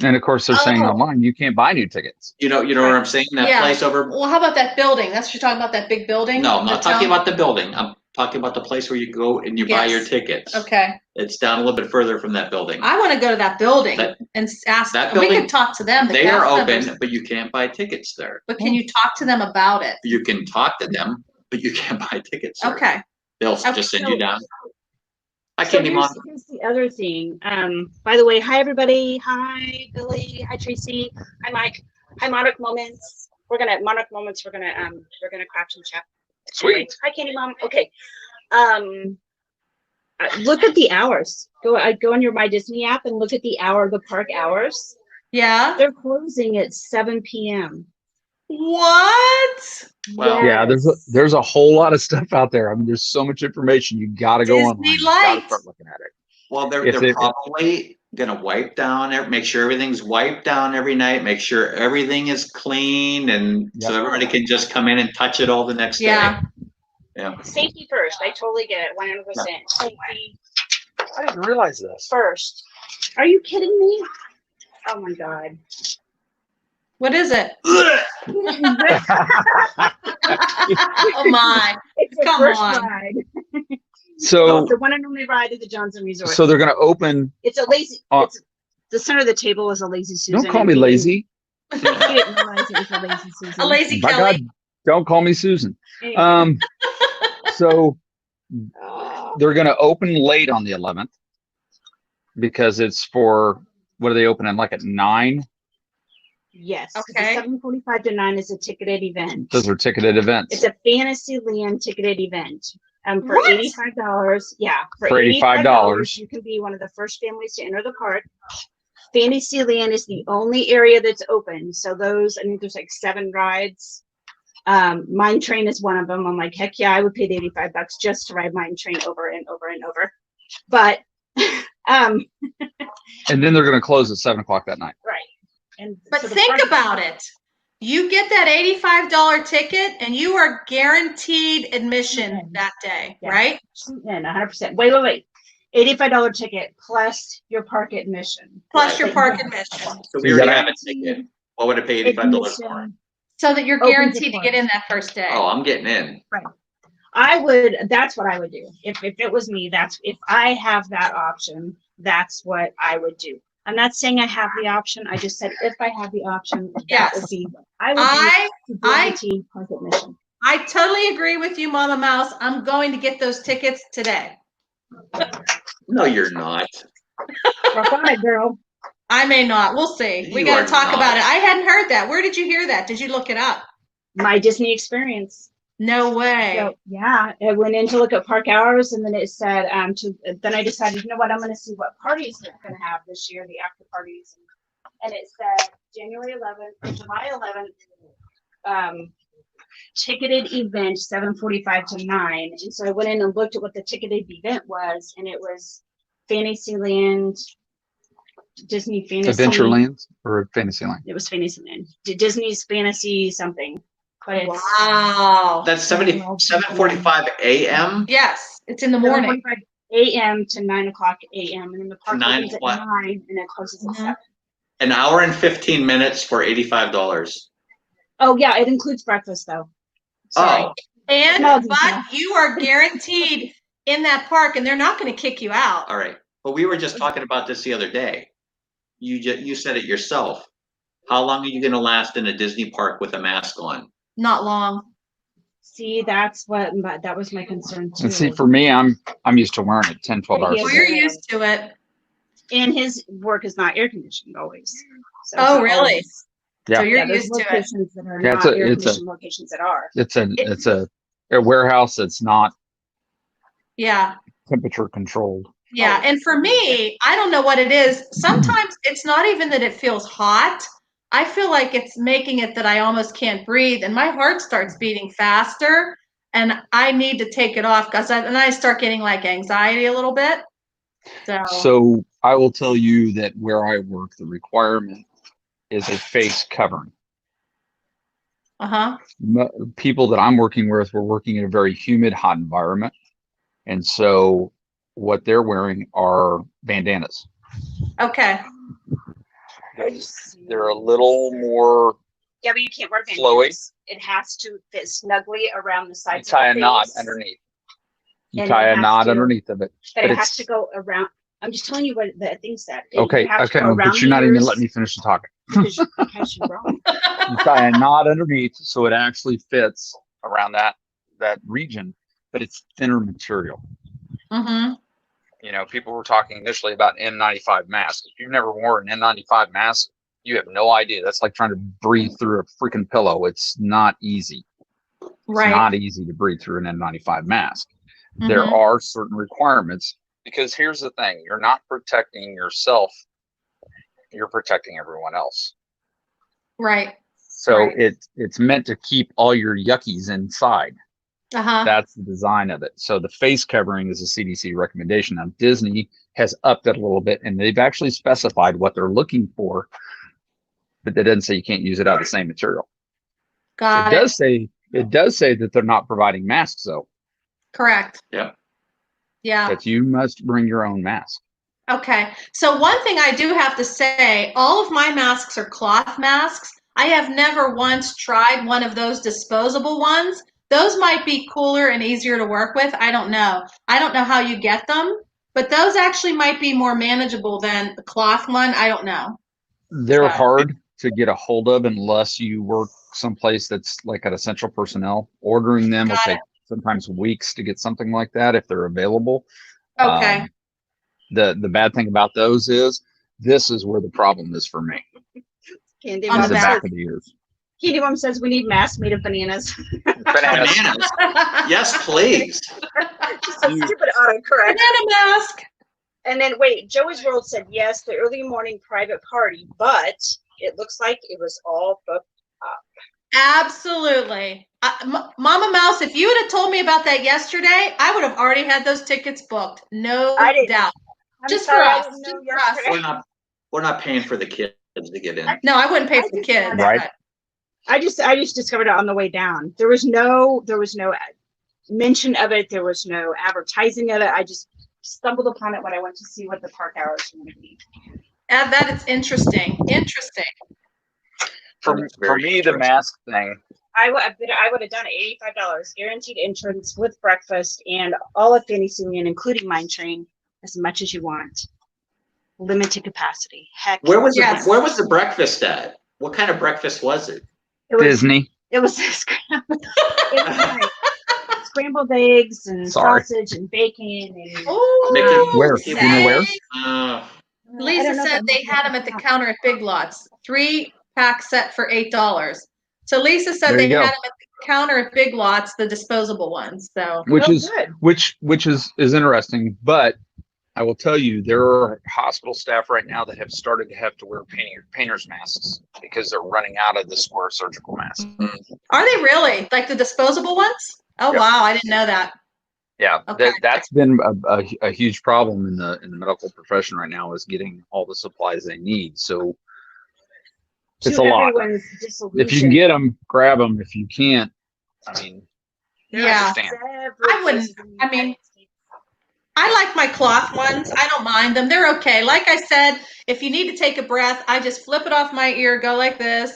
And of course, they're saying Oh. online, you can't buy new tickets. you know what I'm saying? That Yeah. place over, Well, how about that building? That's what you're talking about, that big building? no, I'm not The talking town- about the building. I'm talking about the place where you go and you buy your Yes. tickets. Okay, It's down a little bit further from that building. I want to go to that building That- and ask, that we building- could talk to them. the They are cast open, members. but you can't buy tickets there. But can you talk to them about it? You can talk to them, but you can't buy tickets there. Okay, They'll Okay, just send you so- down. I so can't even. here's the other thing. By the way, hi everybody. Hi Billy. Hi Tracy. Hi Mike. Hi Monarch Moments. We're gonna craft and chat. Sweet. Hi Candy Mom. Okay. Look at the hours. Go on your My Disney app and look at the park hours. yeah. They're closing at 7 p.m. What? Well- Yeah, there's a whole lot of stuff out there. I mean, there's so much information. You got to go Disney online. You got to Lights. start looking at it. Well, If they're they- probably gonna wipe down, make sure everything's wiped down every night, make sure everything is clean, and so Yep. everybody can just come in and touch it all the next day. Yeah. Yeah. Safety first. I totally get it. 100%. Safety I didn't realize this. first. Are you kidding me? Oh my God. What is it? It's Oh my. a Come first on. ride. So, It's the one and only ride at the Johnson Resort. so they're going to open. It's a lazy. Oh. It's the center of the table is a lazy Susan. Don't call and me we lazy. didn't realize it was a lazy Susan. A lazy By Kelly. God, don't call me Susan. Anyway. So Oh. they're going to open late on the 11th because it's for, what are they opening, like at 9? Yes. Okay. The 7:45 to 9 is a ticketed event. Those are ticketed events. It's a Fantasyland ticketed event. For What? $85, yeah. For $85, you can be one of the first families to enter the park. Fantasyland is the only area that's open. So those, I mean, there's like 7 rides. Mine Train is one of them. I'm like, heck yeah, I would pay the $85 just to ride Mine Train over and over and over. But, And then they're going to close at 7 o'clock that night. right. And But so the think park- about it. You get that $85 ticket and you are guaranteed admission Yes. that day, Yes. right? Yeah, 100%. Wait. $85 ticket plus your park admission. Plus Right. your But park yes, admission. So we you already gotta- have a ticket. What would it pay $85 for? admission. So that you're Open to guaranteed to close. get in that first day. Oh, I'm getting in. That's what I would do. If it was me, if I have that option, that's what I would do. I'm not saying I have the option. I just said if I have the option, that Yes. would be what I would I do to I- guarantee park admission. I totally agree with you, Mama Mouse. I'm going to get those tickets today. No, you're not. Rock on it, girl. I may not. We'll see. We You got are to talk not. about it. I hadn't heard that. Where did you hear that? Did you look it up? My Disney experience. No way. So yeah, I went in to look at park hours, and then it said then I decided, you know what, I'm going to see what parties they're going to have this year, the after parties, and it said January 11th or July 11th, ticketed event 7:45 to 9, and so I went in and looked at what the ticketed event was, and it was Fantasyland, Disney Fantasy Adventureland or Fantasyland. It was Fantasyland, Disney's Fantasy something. but it's Wow. That's 7:45 a.m. Yes, it's in the morning. 7:45 a.m. to 9 o'clock a.m. and then the park 9 opens at o'clock. 9 and it closes at Mhm. 7. An hour and 15 minutes for $85. Oh yeah, it includes breakfast though. Sorry. Oh, And, Small but detail. you are guaranteed in that park and they're not going to kick you out. all right. But we were just talking about this the other day. You said it yourself. How long are you going to last in a Disney park with a mask on? Not long. See, that was my concern too. And see, for me, I'm used to wearing it 10, 12 hours Yes. a Well, you're day. used to it. And his work is not air conditioned always. So Oh, it's really? always- Yeah. So you're Yeah, there's used to it. locations that are Yeah, not air conditioned locations that are. It's a warehouse that's not Yeah. temperature controlled. Yeah. And for me, I don't know what it is. Sometimes it's not even that it feels hot. I feel like it's making it that I almost can't breathe and my heart starts beating faster and I need to take it off because I start getting like anxiety a little bit. So I will tell you that where I work, the requirement is a face covering. Uh-huh. People that I'm working with, we're working in a very humid, hot environment. And so what they're wearing are bandanas. Okay. They're a little more, Yeah, but you can't wear Flowy. bandanas. It has to fit snugly around the you sides tie a of the knot face, underneath. You And tie it a has knot to- underneath of it. but but it has it's- to go around. I'm just telling you what the thing said. Okay, You have to okay, go but around you're the not even ears letting me finish the talking. because you're wrong. You tie a knot underneath so it actually fits around that region, but it's thinner material. Mm-hmm. You know, people were talking initially about N95 masks. If you've never worn an N95 mask, you have no idea. That's like trying to breathe through a freaking pillow. It's not easy. It's Right. not easy to breathe through an N95 mask. There Mhm. are certain requirements because here's the thing. You're not protecting yourself. You're protecting everyone else. Right. So Right. it's meant to keep all your yuckies inside. Uh-huh. That's the design of it. So the face covering is a CDC recommendation. Now Disney has upped it a little bit and they've actually specified what they're looking for, but they didn't say you can't use it out of the same material. Got It it. does say that they're not providing masks though, Correct. Yeah. Yeah. that you must bring your own mask. Okay. So one thing I do have to say, all of my masks are cloth masks. I have never once tried one of those disposable ones. Those might be cooler and easier to work with. I don't know. I don't know how you get them, but those actually might be more manageable than the cloth one. I don't know. They're So- hard to get a hold of unless you work someplace that's like at essential personnel. Ordering them will Got take sometimes weeks to get something like that if they're available. Okay. The bad thing about those is this is where the problem is for me. Candy On Mom Is the the back says, of the ears. Candy Mom says we need masks made of bananas. Bananas. Bananas. Yes, please. Just so stupid autocorrect. Banana mask. And then wait, Joey's World said yes, the early morning private party, but it looks like it was all booked. Absolutely. Mama Mouse, if you would have told me about that yesterday, I would have already had those tickets booked. No I didn't. doubt. I'm Just sorry, for I us, didn't know just for us. yesterday. We're not paying for the kids to get in. No, I wouldn't pay for the just kids. found out- but- I just discovered it on the way down. There was no mention of it. There was no advertising of it. I just stumbled upon it when I went to see what the park hours were going to be. That is interesting. Interesting. For That's very me, the interesting. mask thing, I would have done it $85, guaranteed entrance with breakfast and all of Fantasyland, including Mine Train, as much as you want. Limited capacity. Heck, Where was Yes. where was the breakfast at? What kind of breakfast was it? it was Disney. it was scrambled eggs and Sorry. sausage and bacon and Oh, Where? Do you know where? Uh, I Lisa don't know if said I'm they looking had at them at the account. counter at Big Lots. 3-pack set for $8. So Lisa said There they you had go. them at the counter at Big Lots, the disposable ones. So Which Oh, is good. which is interesting, but I will tell you there are hospital staff right now that have started to have to wear painter's masks because they're running out of the square surgical mask. are they really like the disposable ones? Oh Yep. wow, I didn't know that. Yeah, Okay. that's been a huge problem in the medical profession right now is getting all the supplies they need. So It's to a lot. everyone's If you disillusion. can get them, grab them. If you can't, I mean, I Yeah. understand. I wouldn't- I mean, I like my cloth ones. I don't mind them. They're okay. Like I said, if you need to take a breath, I just flip it off my ear, go like this.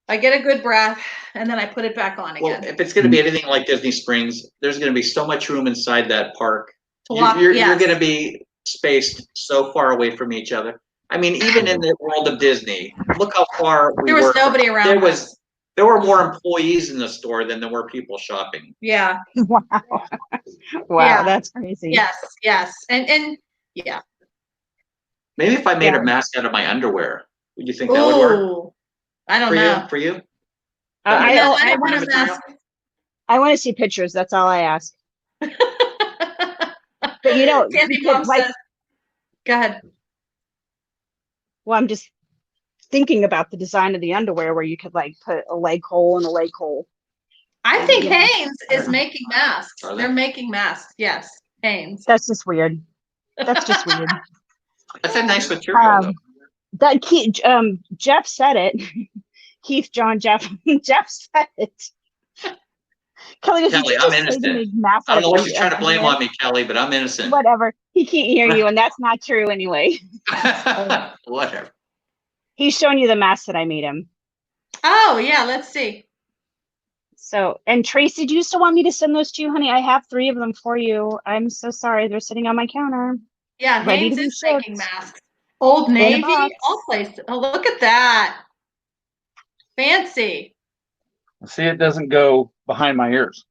I get a good breath, and then I put it back on Well, again. if it's gonna be anything like Disney Springs, there's gonna be so much room inside that park. To walk, You're yes. gonna be spaced so far away from each other. I mean, even in the world of Disney, look how far we There was were. nobody around There us. there were more employees in the store than there were people shopping. Yeah. Wow. Wow, Yeah. that's crazy. Yes. Yes. And yeah. Maybe if I made Yeah. a mask out of my underwear, would you think that would work Ooh. I don't for know. you? For you? I, No, I, I I don't want want a material? mask. I want to see pictures. That's all I ask. But you know, Sandy you could, Mom like, says, go ahead. well, I'm just thinking about the design of the underwear where you could like put a leg hole and a leg hole. I think Yeah. Hanes is making masks. Are they? They're making masks. Yes. Hanes. That's just weird. That's just weird. That's a nice material, though. That Jeff said it. Keith, John, Jeff, Jeff said it. Kelly goes, Kelly, "Did you I'm just say to innocent. make masks I don't know out what of you're trying to blame underwear?" on me, Kelly, but I'm innocent. Whatever. He can't hear you, and that's not true anyway. Whatever. He's showing you the mask that I made him. Oh, yeah. Let's see. So, and Tracy, do you still want me to send those to you, honey? I have 3 of them for you. I'm so sorry. They're sitting on my counter. Yeah. Ready Hanes to be is making shipped. masks. Old a Navy, box. all places. Oh, look at that. Fancy. See, it doesn't go behind my ears.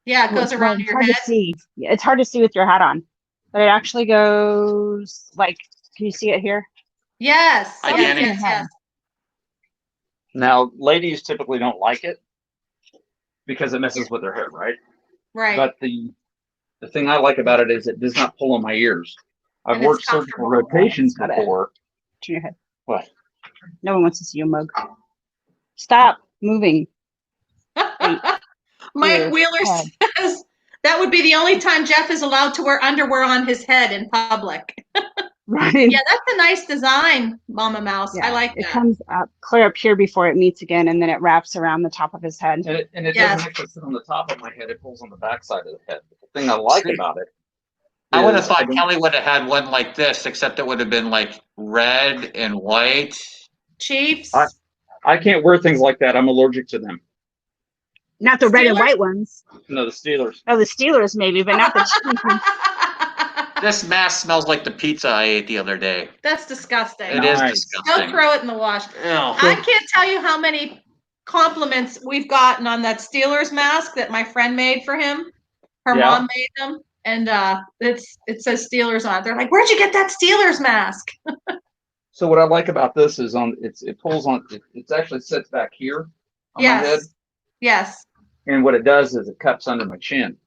Yeah. It Well, goes it's around it's your hard head. to see. Yeah, it's hard to see with your hat on, but it actually goes like. Can you see it here? Yes. Hi, Yes. Danny. Yes. Yes. Now, ladies typically don't like it because it messes with their hair, right? Right. But the thing I like about it is it does not pull on my ears. I've And it's worked surgical comfortable. rotations Got it. before. Turn your head. What? No one wants to see you mug. Stop moving. Mike Ear, Wheeler head. says that would be the only time Jeff is allowed to wear underwear on his head in public. Right. Yeah, that's a nice design, Mama Mouse. I like It that. comes up clear up here before it meets again, and then it wraps around the top of his head. And it Yes. doesn't actually sit on the top of my head, it pulls on the back side of the head. But the thing I like about it I would have is thought don't- Kelly would have had one like this, except it would have been like red and white. Chiefs. I can't wear things like that. I'm allergic to them. Not the red and Steelers? white ones. No, the Steelers. Oh, the Steelers maybe, but not the Chiefs. This mask smells like the pizza I ate the other day. That's disgusting. It is Nice. Go disgusting. throw it in the wash. Ew. I can't tell you how many compliments we've gotten on that Steelers mask that my friend made for him. Her Yeah. mom made them, and it says Steelers on it. They're like, "Where'd you get that Steelers mask?" So what I like about this is it pulls on it actually sits back here on my head. Yes. Yes. And what it does is it cups under my chin.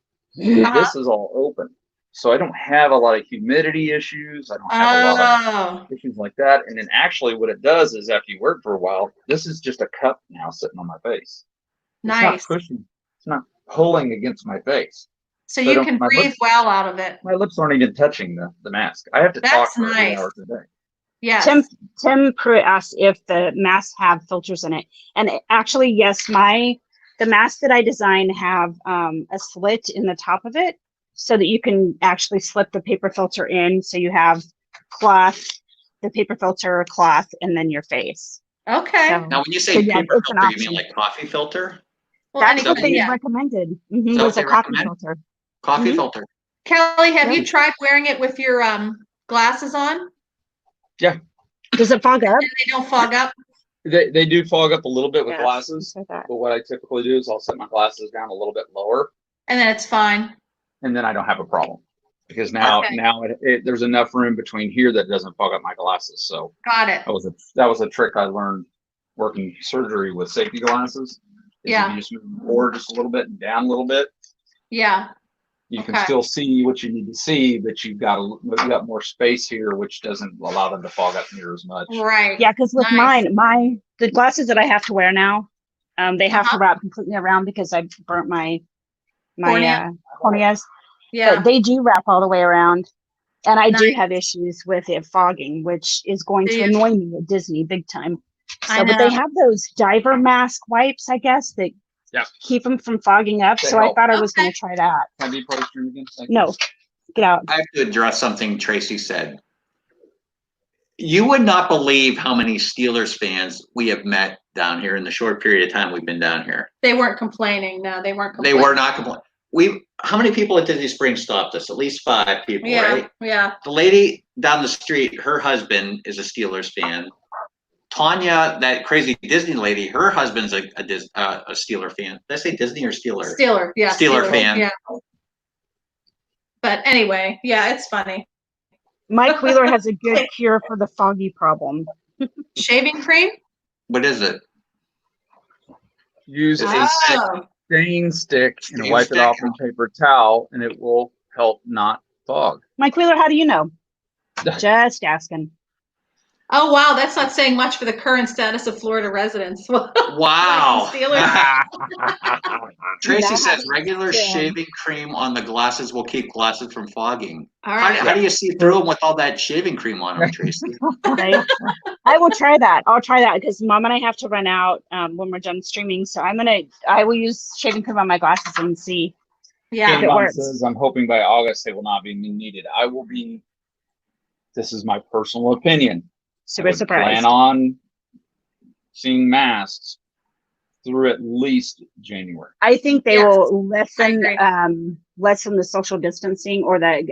Uh-huh. This is all open. So I don't have a lot of humidity issues. I don't have a lot Oh. of issues like that. And then actually what it does is after you wear it for a while, this is just a cup now sitting on my face. It's Nice. not pushing. It's not pulling against my face. So I you don't- can my breathe lips- well out of it. My lips aren't even touching the mask. I have to talk That's for 8 nice. hours a day. Yes. Tim Pruitt asked if the masks have filters in it, and actually, yes, the masks that I designed have a slit in the top of it, so that you can actually slip the paper filter in. So you have cloth, the paper filter, cloth, and then your face. Okay. So Now, when you say So, yeah, paper it's an filter, you mean option. like coffee filter? Well, that's what anything, they yeah. recommended. that Was what a they coffee recommend? filter. Coffee Mhm. filter. Kelly, have Yeah. you tried wearing it with your glasses on? Does it fog up? And they don't fog up? They do fog up a little bit with Yes, glasses, like that. but what I typically do is I'll set my glasses down a little bit lower, And then it's fine. and then I don't have a problem because now Okay. there's enough room between here that doesn't fog up my glasses. So Got it. that was a trick I learned working surgery with safety glasses. Is Yeah. If you just move them forward just a little bit and down a little bit, Yeah. you can Okay. still see what you need to see, but you've got more space here, which doesn't allow them to fog up near as much. Right. Yeah, because with Nice. the glasses that I have to wear now, they have Uh-huh. to wrap completely around because I burnt my Cornea? corneas. Yeah. But they do wrap all the way around, and I do Nice. have issues with it fogging, which is going Do to you? annoy me at Disney big time. I So, but they know. have those diver mask wipes, I guess, that Yep. keep them from fogging up. They So I help. thought I was Okay. going to try that. Can I be part of the stream again? Thank you. No, get out. I have to address something Tracy said. You would not believe how many Steelers fans we have met down here in the short period of time we've been down here. They weren't complaining. No, they weren't They complaining. were not complaining. How many people at Disney Springs stopped us? At least 5 people, Yeah, right? yeah. The lady down the street, her husband is a Steelers fan. Tanya, that crazy Disney lady, her husband's a Steeler fan. Did I say Disney or Steeler? Steeler, yeah. Steeler fan. Yeah. But anyway, yeah, it's funny. Mike Wheeler has a good cure for the foggy problem. Shaving cream? What is it? Use It's a Oh, stain stick and Stain wipe stick. it off with a paper towel, and it will help not fog. Mike Wheeler, how do you know? Just asking. oh wow, that's not saying much for the current status of Florida residents. Wow. Steelers. Tracy That says happens regular to them. shaving cream on the glasses will keep glasses from fogging. All How, right. how do you see through them with all that shaving cream on them, Tracy? Right? I will try that. I'll try that because Mom and I have to run out when we're done streaming. So I will use shaving cream on my glasses and see. Yeah. If it Mom works. says, I'm hoping by August they will not be needed. I will be, this is my personal opinion. Super I would surprised. plan on seeing masks through at least January. I think they Yes, will agree. lessen the social distancing or the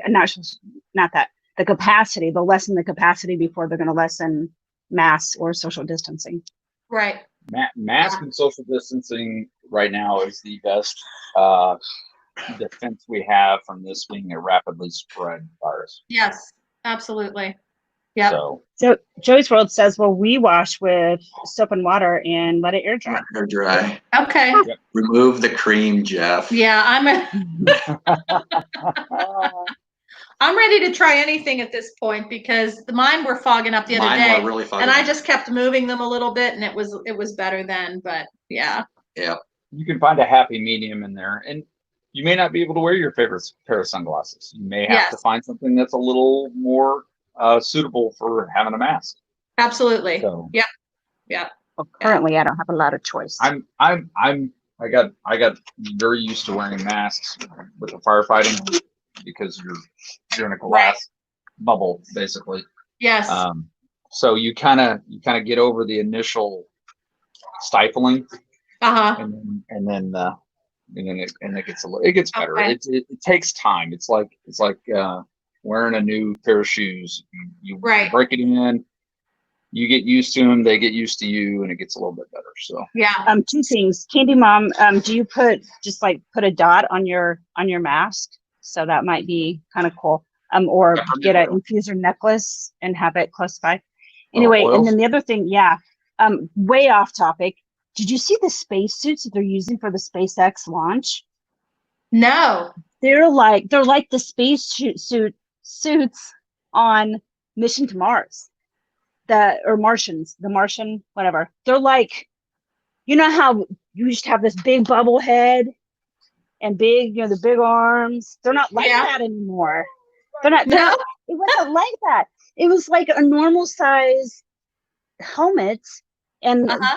the capacity. They'll lessen the capacity before they're going to lessen masks or social distancing. Right. Mask and social distancing right now is the best defense we have from this being a rapidly spread virus. Yes, absolutely. Yep. So Joey's World says, well, we wash with soap and water and let it air dry. Hair dry. Okay. Remove the cream, Jeff. Yeah, I'm ready to try anything at this point because mine were fogging up the other Mine day. were really fogging And I up. just kept moving them a little bit and it was better then, but yeah. You can find a happy medium in there, and you may not be able to wear your favorite pair of sunglasses. You may have to Yes. find something that's a little more suitable for having a mask. Absolutely. So Yeah. Well, currently, I don't have a lot of choice. I got very used to wearing masks with the firefighting because you're in a glass bubble basically. Yes. So you kind of get over the initial stifling, Uh-huh. and then it gets better. Okay. It takes time. It's like wearing a new pair of shoes. You Right. break it in, you get used to them, they get used to you, and it gets a little bit better. So Yeah. Two things. Candy Mom, do you put a dot on your mask? So that might be kind of cool. Or Peppermint get an oil. infuser necklace and have it close by. Anyway, oils? and then the other thing, way off topic. Did you see the space suits that they're using for the SpaceX launch? No. They're like the space suits on Mission to Mars. Or Martians, the Martian, whatever. They're like, you know how you used to have this big bubble head and big, the big arms. They're not like Yeah. that anymore. They're not. No. It wasn't like that. It was like a normal size helmet and Uh-huh.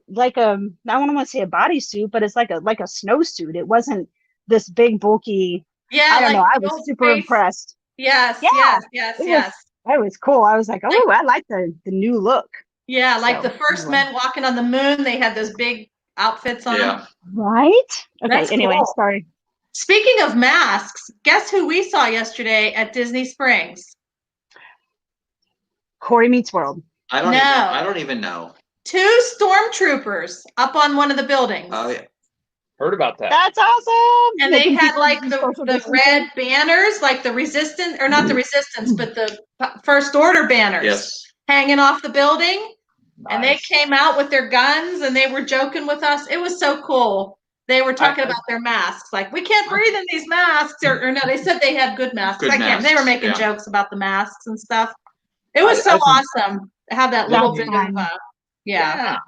like I don't want to say a bodysuit, but it's like a snowsuit. It wasn't this big bulky. Yeah. I don't know. I the was old super space- impressed. Yes. Yeah. Yes. It Yes. That was cool. I was like, oh, I like the new look. Yeah. Like So, the first anyway. men walking on the moon, they had those big outfits on. Yeah. Right? Okay. That's Anyway, cool. sorry. Speaking of masks, guess who we saw yesterday at Disney Springs? Corey Meets World. I don't No. even know. 2 stormtroopers up on one of the buildings. Oh yeah. heard about that. That's awesome. And they Making had people like do the social distancing. red banners, like the resistance, or not the resistance, but the first order banners Yes. hanging off the building. And they Nice. came out with their guns and they were joking with us. It was so cool. They were talking about their masks. Like, we can't breathe in these masks. Or no, they said they had good masks. Good They were masks, making yeah. jokes about the masks and stuff. It was I so think- awesome to have that little That's bit of, fun. yeah.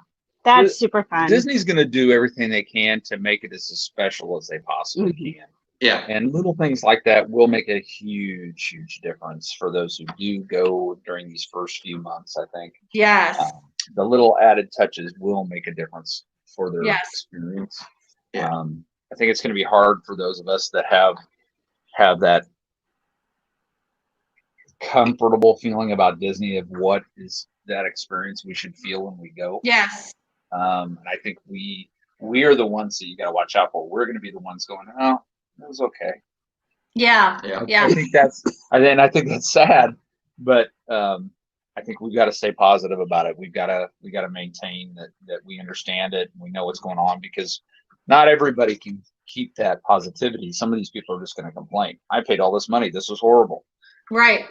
That's super fun. Disney's going to do everything they can to make it as special as they possibly Mhm. can. Yeah. And little things like that will make a huge, huge difference for those who do go during these first few months, I think. Yes. the little added touches will make a difference for their Yes. experience. Yeah. I think it's going to be hard for those of us that have that comfortable feeling about Disney of what is that experience we should feel when we go. Yes. And I think we are the ones that you got to watch out for. We're going to be the ones going, oh, it was okay. Yeah. Yeah. Yeah. I think that's sad, but I think we've got to stay positive about it. We got to maintain that we understand it. And we know what's going on, because not everybody can keep that positivity. Some of these people are just going to complain. I paid all this money. This was horrible. Right.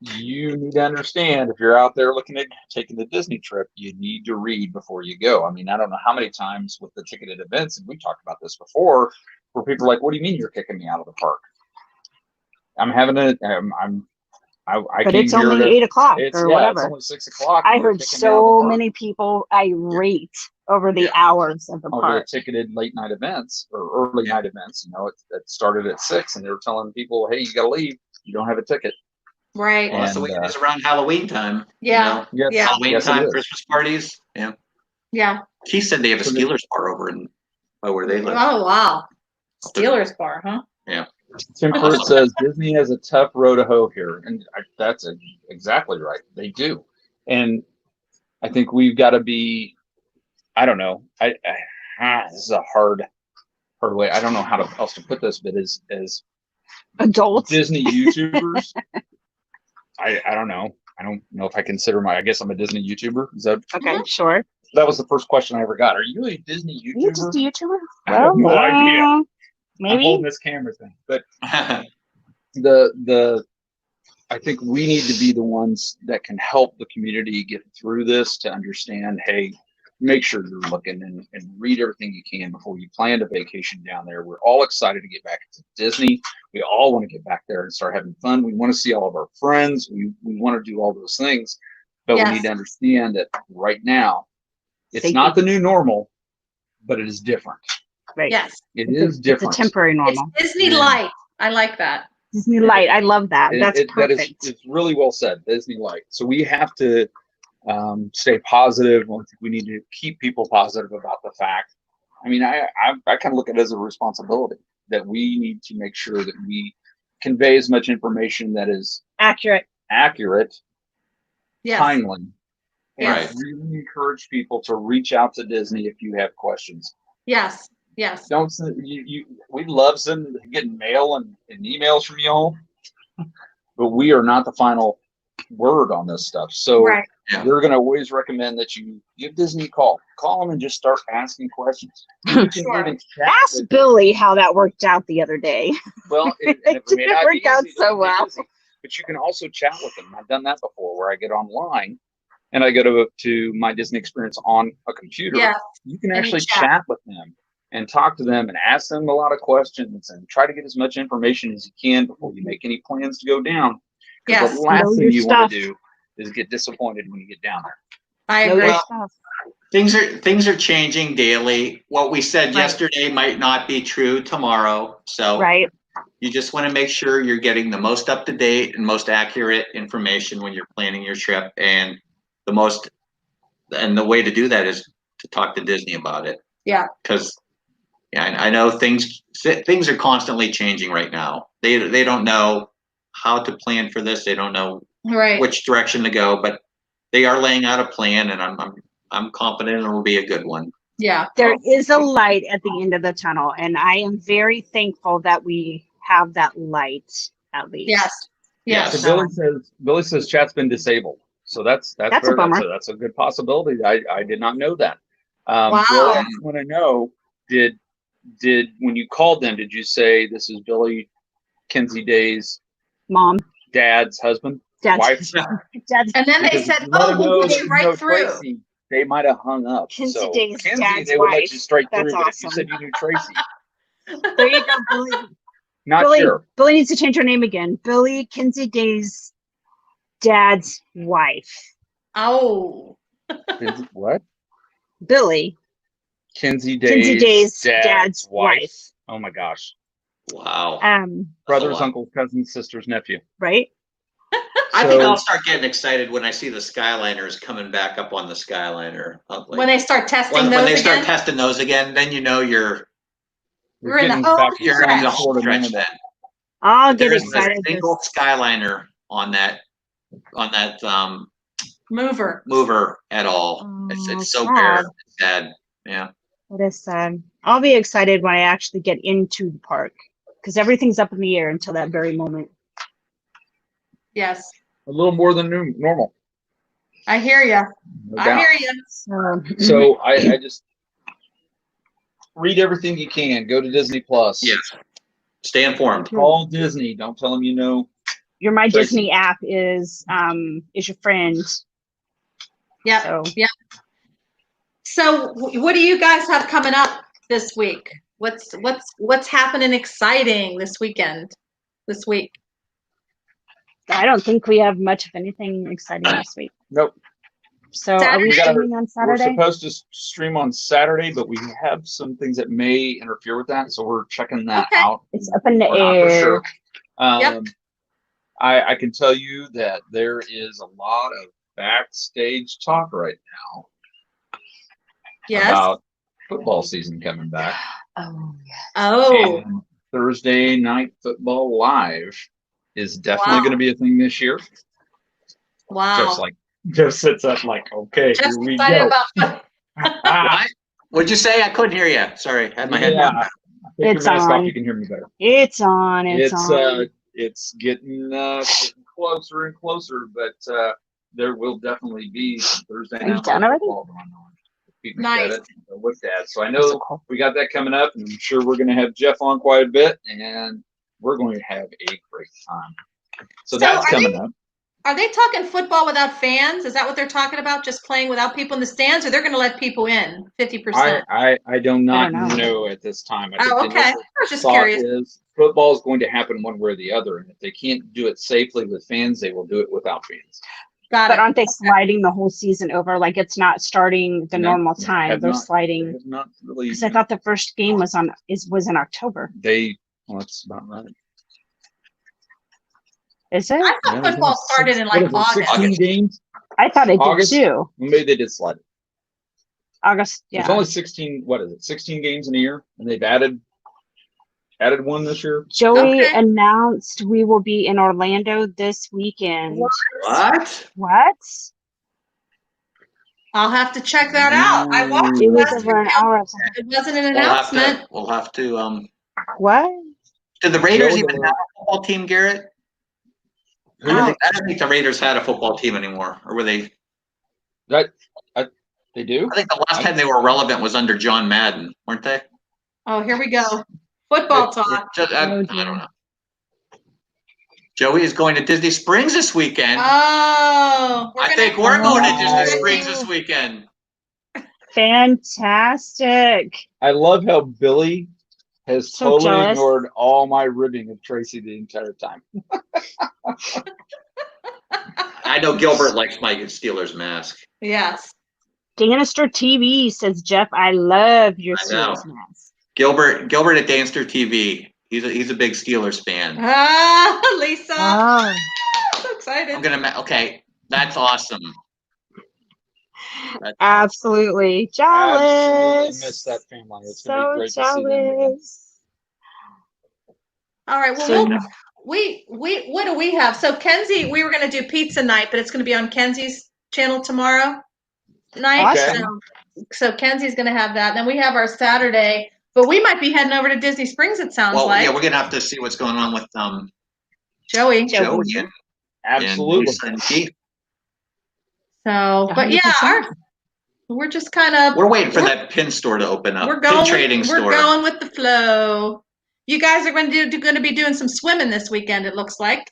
You need to understand, if you're out there looking at taking the Disney trip, you need to read before you go. I mean, I don't know how many times with the ticketed events, and we talked about this before, where people are like, "What do you mean you're kicking me out of the park? I'm having a, I But came it's here only to, 8 o'clock it's or yeah, whatever. it's only 6 o'clock. I and you're heard kicking me out of the so park many people irate over the hours of the over park. the ticketed late night events or early night events. You know, it started at 6, and they were telling people, "Hey, you got to leave. You don't have a ticket." Right. Well, that's the way And, it is around Halloween time. Yeah. Yes, Yeah. Halloween yes, it time, is. Christmas parties. Yeah. Yeah. Keith said they have a So Steelers bar over in where they live. Oh, wow. Steelers bar, huh? Tim Pruitt says Disney has a tough row to hoe here, and that's exactly right. They do, and I think we've got to be. I don't know. This is a hard way. I don't know how else to put this, but as Adults. Disney YouTubers, I don't know. I don't know if I consider I guess I'm a Disney YouTuber. Is that Okay, sure. that was the first question I ever got? Are you a Disney YouTuber? You just a YouTuber? I have no idea. I'm Maybe. holding this camera thing, but the I think we need to be the ones that can help the community get through this, to understand, hey, make sure you're looking and read everything you can before you plan a vacation down there. We're all excited to get back to Disney. We all want to get back there and start having fun. We want to see all of our friends. We want to do all those things, but Yes. we need to understand that right now, it's Safety. not the new normal, but it is different. Right. Yes. It It's is different. It's a temporary It's normal. Disney Yeah. Light. I like that. Disney Light. I love that. That's That perfect. is, it's really well said, Disney Light. So we have to stay positive. We need to keep people positive about the fact. I mean, I kind of look at it as a responsibility that we need to make sure that we convey as much information that is Accurate. accurate, Yes. timely, and Right. really encourage people to reach out to Disney if you have questions. Yes. Yes. Don't send we love getting mail and emails from y'all, but we are not the final word on this stuff. So Right. Yeah. we're going to always recommend that you give Disney a call. Call them and just start asking questions. You can Sure. even chat Ask with- Billy how that worked out the other day. Well, it may didn't not be work out easy, so it'll be well. easy, but you can also chat with them. I've done that before, where I get online and I go to my Disney experience on a computer. Yeah. You can And you actually chat. chat with them and talk to them and ask them a lot of questions and try to get as much information as you can before you make any plans to go down. Because Yes. the last Know thing your you want stuff. to do is get disappointed when you get down there. I Know agree. your Well, stuff. Things are changing daily. What we said Right. yesterday might not be true tomorrow. So Right. you just want to make sure you're getting the most up to date and most accurate information when you're planning your trip. And the way to do that is to talk to Disney about it. Yeah. Because I know things are constantly changing right now. They don't know how to plan for this. They don't know Right. which direction to go, but they are laying out a plan, and I'm confident it will be a good one. Yeah. There is a light at the end of the tunnel, and I am very thankful that we have that light at least. Yes. Yes. Yes. So Billy says chat's been disabled. So that's a fair. bummer. That's a good possibility. I did not know that. Wow. Bill, I just want to know, did when you called them, did you say this is Billy Kinsey Day's Mom, dad's husband, Dad's wife? Dad's And then they Because said, if you let "Oh, them we'll know put that you you right know through." Tracy, they might have hung up. Kinsey So Day's Kinsey, dad's they would let wife. you straight That's through. But if you awesome. said you knew Tracy, There you go, Billy. not Billy, sure. Billy needs to change her name again. Billy Kinsey Day's dad's wife. Oh. What? Billy Kinsey Kinsey Day's Day's dad's wife. Oh my gosh. Wow. Brothers, lot. uncles, cousins, sisters, nephew. Right? I think So- I'll start getting excited when I see the Skyliners coming back up on the Skyliner. When they start testing when those they start again. testing those again, then you know you're We're in the getting home back to you're in the some sort home of stretch normal. then. I'll There get isn't a excited. single Skyliner on that mover. mover at all. Oh, It's so sad. bare. It's sad. Yeah. It is sad. I'll be excited when I actually get into the park because everything's up in the air until that very moment. Yes, A little more than normal. I hear you. No I doubt. hear you. So I just read everything you can. Go to Disney Plus. Yes. Stay informed. Call Disney. Don't tell them you know. Your My Tracy. Disney app is your friend. Yeah. So So what do you guys have coming up this week? What's happening exciting this weekend? This week? I don't think we have much of anything exciting this week. Nope. So are we Saturday? streaming on We're Saturday? supposed to stream on Saturday, but we have some things that may interfere with that, so we're checking that Okay. out. It's up in the We're not for air. sure. Yep. I can tell you that there is a lot of backstage talk right now Yes. about football season coming back. Oh, yeah. Oh, And Thursday Night Football Live is definitely Wow. going to be a thing this year. wow. Just sits up like, okay, Just here we excited go. about What'd you say? I couldn't hear you. Sorry. I had my head Yeah. down. Take your It's mask on. off, you can hear me better. It's on. It's on. It's getting closer and closer, but there will definitely be some Thursday Are you night done already? football going on. Pete Nice. McDevitt and Looked at. So I That's so know cool. we got that coming up, and I'm sure we're going to have Jeff on quite a bit, and we're going to have a great time. So So that's are coming they- up. Are they talking football without fans? Is that what they're talking about? Just playing without people in the stands, or they're going to let people in 50%? I do not I don't know. know at this time. I Oh, think the okay. I initial was just thought curious. is football is going to happen one way or the other, and if they can't do it safely with fans, they will do it without fans. Got But it. aren't they sliding the whole season over? Like it's not starting the No, normal they time. have They're not. They sliding have not really. because I thought the first game was in October. Well, that's about right. Is it? I thought Yeah, football started in like what is it, August. 16 games? I thought it August? did too. Well, maybe they did slide it. August. There's Yeah. only 16. What is it? 16 games in a year, and they've added one this year. Joey Okay. announced we will be in Orlando this weekend. What? What? I'll have to check that out. I watched It it was last over an weekend. hour. It wasn't an We'll have announcement. to. We'll have to. What? Did the Raiders Joe, even have a football team, Garrett? Who? Oh. I don't think the Raiders had a football team anymore, or were they? They do. I think the last time they were relevant was under John Madden, weren't they? Oh, here we go. Football talk. Just, I Oh, don't dear. know. Joey is going to Disney Springs this weekend. Oh, I think we're going to Disney Oh. Springs this weekend. Fantastic. I love how Billy has So totally jealous. ignored all my ribbing of Tracy the entire time. I know Gilbert likes my Steelers mask. Yes. Danister TV says, Jeff, I love your I know. Steelers mask. Gilbert at Danster TV. He's a big Steelers fan. Ah, Lisa. Oh. So excited. I'm gonna. Okay, that's awesome. That's Absolutely Absolutely jealous. miss that family. It's gonna So be great to see them again. jealous. All right. Well, So- we what do we have? So Kenzie, we were going to do pizza night, but it's going to be on Kenzie's channel tomorrow night. Awesome. So Kenzie's going to have that. Then we have our Saturday, but we might be heading over to Disney Springs. It sounds Well, like yeah, we're gonna have to see what's going on with Joey. Joey and Absolutely. Lisa and Keith. So, but yeah, 100%. we're just kind of We're waiting for that pin store to open up. we're Pin going. trading We're store. going with the flow. You guys are going to be doing some swimming this weekend. It looks like.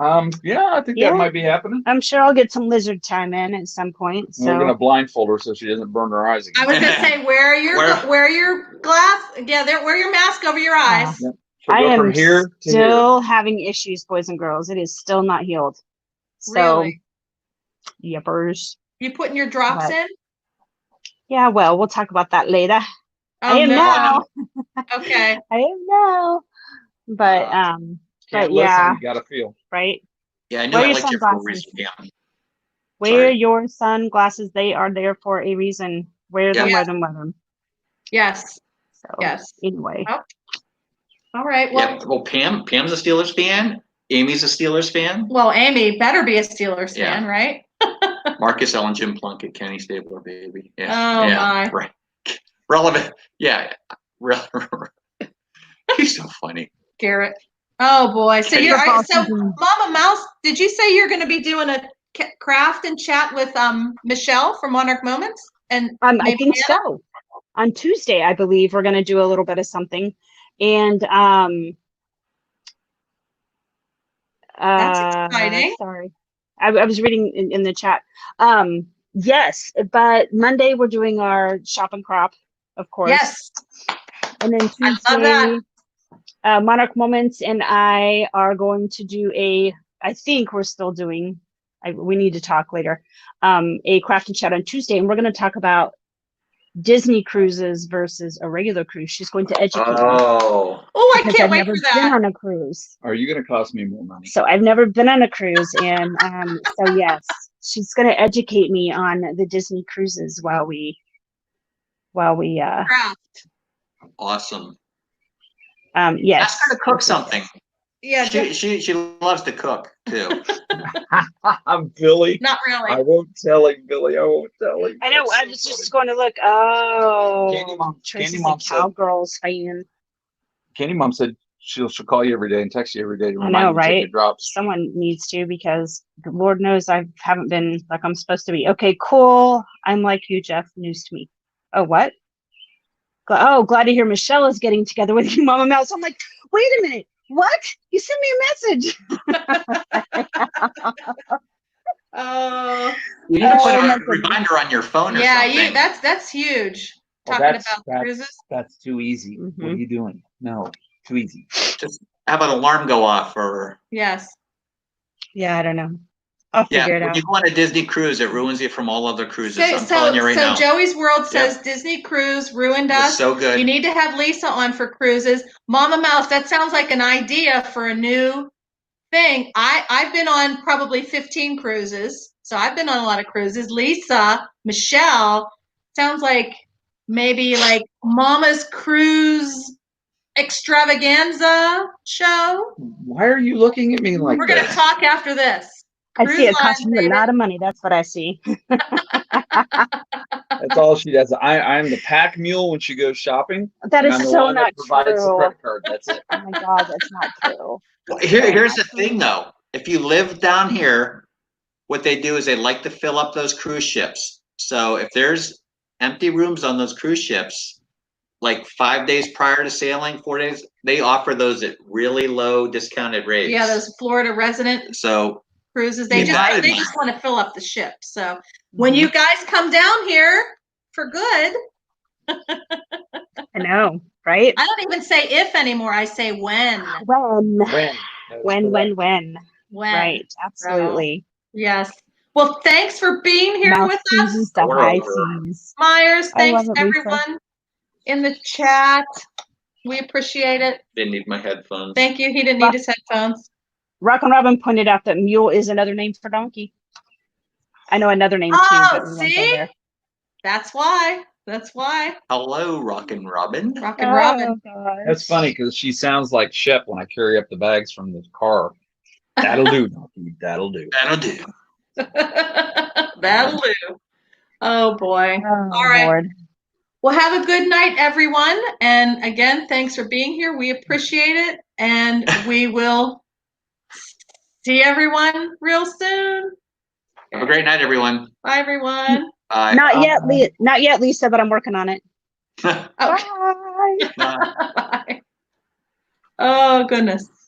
Yeah, I think Yeah. that might be happening. I'm sure I'll get some lizard time in at some point. We're So gonna blindfold her so she doesn't burn her eyes I again. was gonna say, wear your glass. Yeah, wear your mask over your eyes. She'll I go from am here to here. still having issues, boys and girls. It is still not healed. So, Really? yippers. You putting your drops But- in? Yeah, well, we'll talk about that later. Oh, I am no. now. Okay. I am now. But Can't but listen, yeah, you gotta feel. right. Yeah, I knew Wear I your liked you for a sunglasses. reason. Yeah. Wear Sorry. your sunglasses. They are there for a reason. Wear them, Yeah. wear them, wear them. Yes, So yes. anyway. Oh, all right. Well, Yep. Well, Pam's a Steelers fan. Amy's a Steelers fan. well, Amy better be a Steelers Yeah. fan, right? Marcus Ellen, Jim Plunkett, Kenny Stabler, baby. Yeah. Oh, yeah. my. Right. Relevant. Yeah. He's so funny. Garrett. Oh boy. So Kenny- you're Football so season. Mama Mouse, did you say you're going to be doing a craft and chat with Michelle from Monarch Moments? And I maybe think Hannah? so. On Tuesday, I believe we're going to do a little bit of something, and That's exciting. Sorry, I was reading in the chat. Yes, but Monday we're doing our shop and crop, of course. Yes. And then I love that. Tuesday, Monarch Moments and I are going to do I think we're still doing, we need to talk later, a craft and chat on Tuesday. And we're going to talk about Disney cruises versus a regular cruise. She's going to educate me. Oh. Oh, I Because can't I've wait never for been that. on a cruise. Are you going to cost me more money? So I've never been on a cruise. And so, yes, she's going to educate me on the Disney cruises while we Craft. Awesome. yes. Ask her to cook something. Yeah, She loves to cook too. I'm Billy. not I really. won't tell him, Billy. I won't tell him. I know. That's I so was funny. just going to look. Oh, Candy Tracy's Mom a said, Cowgirls fan. Candy Mom said she'll call you every day and text you every day to I remind know, you to take right? your drops. Someone needs to, because Lord knows I haven't been like I'm supposed to be. Okay, cool. I'm like you, Jeff. News to me. Oh, what? Oh, glad to hear Michelle is getting together with you, Mama Mouse. I'm like, wait a minute. What? You sent me a message. Oh, You need to put Oh, my a goodness. reminder on your phone or yeah, something. that's huge. Well, Talking that's- about that's- cruises. That's too easy. What are Mhm. you doing? No, too easy. Just have an alarm go off or Yes. Yeah, I don't know. I'll yeah. figure it When out. you go on a Disney cruise, it ruins you from all other cruises. So, I'm telling you right so now. Joey's World says Disney Cruise ruined It was us. so good. You need to have Lisa on for cruises. Mama Mouse, that sounds like an idea for a new thing. I've been on probably 15 cruises, so I've been on a lot of cruises. Lisa, Michelle, sounds like maybe like Mama's Cruise Extravaganza show. Why are you looking at me like We're gonna that? talk after this. I see Cruise it costs line, you a baby. lot of money. That's what I see. That's all she does. I'm the pack mule when she goes shopping. That and is I'm the so one not that provides the true. credit card. That's it. Oh my God, that's not true. Well, here's the thing though. If you live down here, what they do is they like to fill up those cruise ships. So if there's empty rooms on those cruise ships, like 5 days prior to sailing, 4 days, they offer those at really low discounted rates. Yeah, those Florida resident So cruises. They Keep just that in they mind. just want to fill up the ship. So when you guys come down here for good, I know, right? I don't even say if anymore. I say when. When, When? That is when, correct. when. When. Right, absolutely. Yes. Well, thanks for being here Mouth with seasons us, the We're high over. seas. Myers. I Thanks love it, Lisa. everyone in the chat. We appreciate it. they need my headphones. Thank you. He didn't need his headphones. Rock and Robin pointed out that mule is another name for donkey. I know another name too, Oh, but we won't go see? there. That's why. That's why. Hello, Rockin' Robin. Rock and Robin. gosh. That's funny because she sounds like Shep when I carry up the bags from the car. That'll do, donkey. That'll do. That'll do. That'll do. Oh boy. Oh, All right. Lord. Well, have a good night, everyone. And again, thanks for being here. We appreciate it. And we will see everyone real soon. Have a great night, everyone. Bye, everyone. Bye. Not yet, not yet, Lisa, but I'm working on it. Okay. Bye. Bye. Bye. Oh, goodness.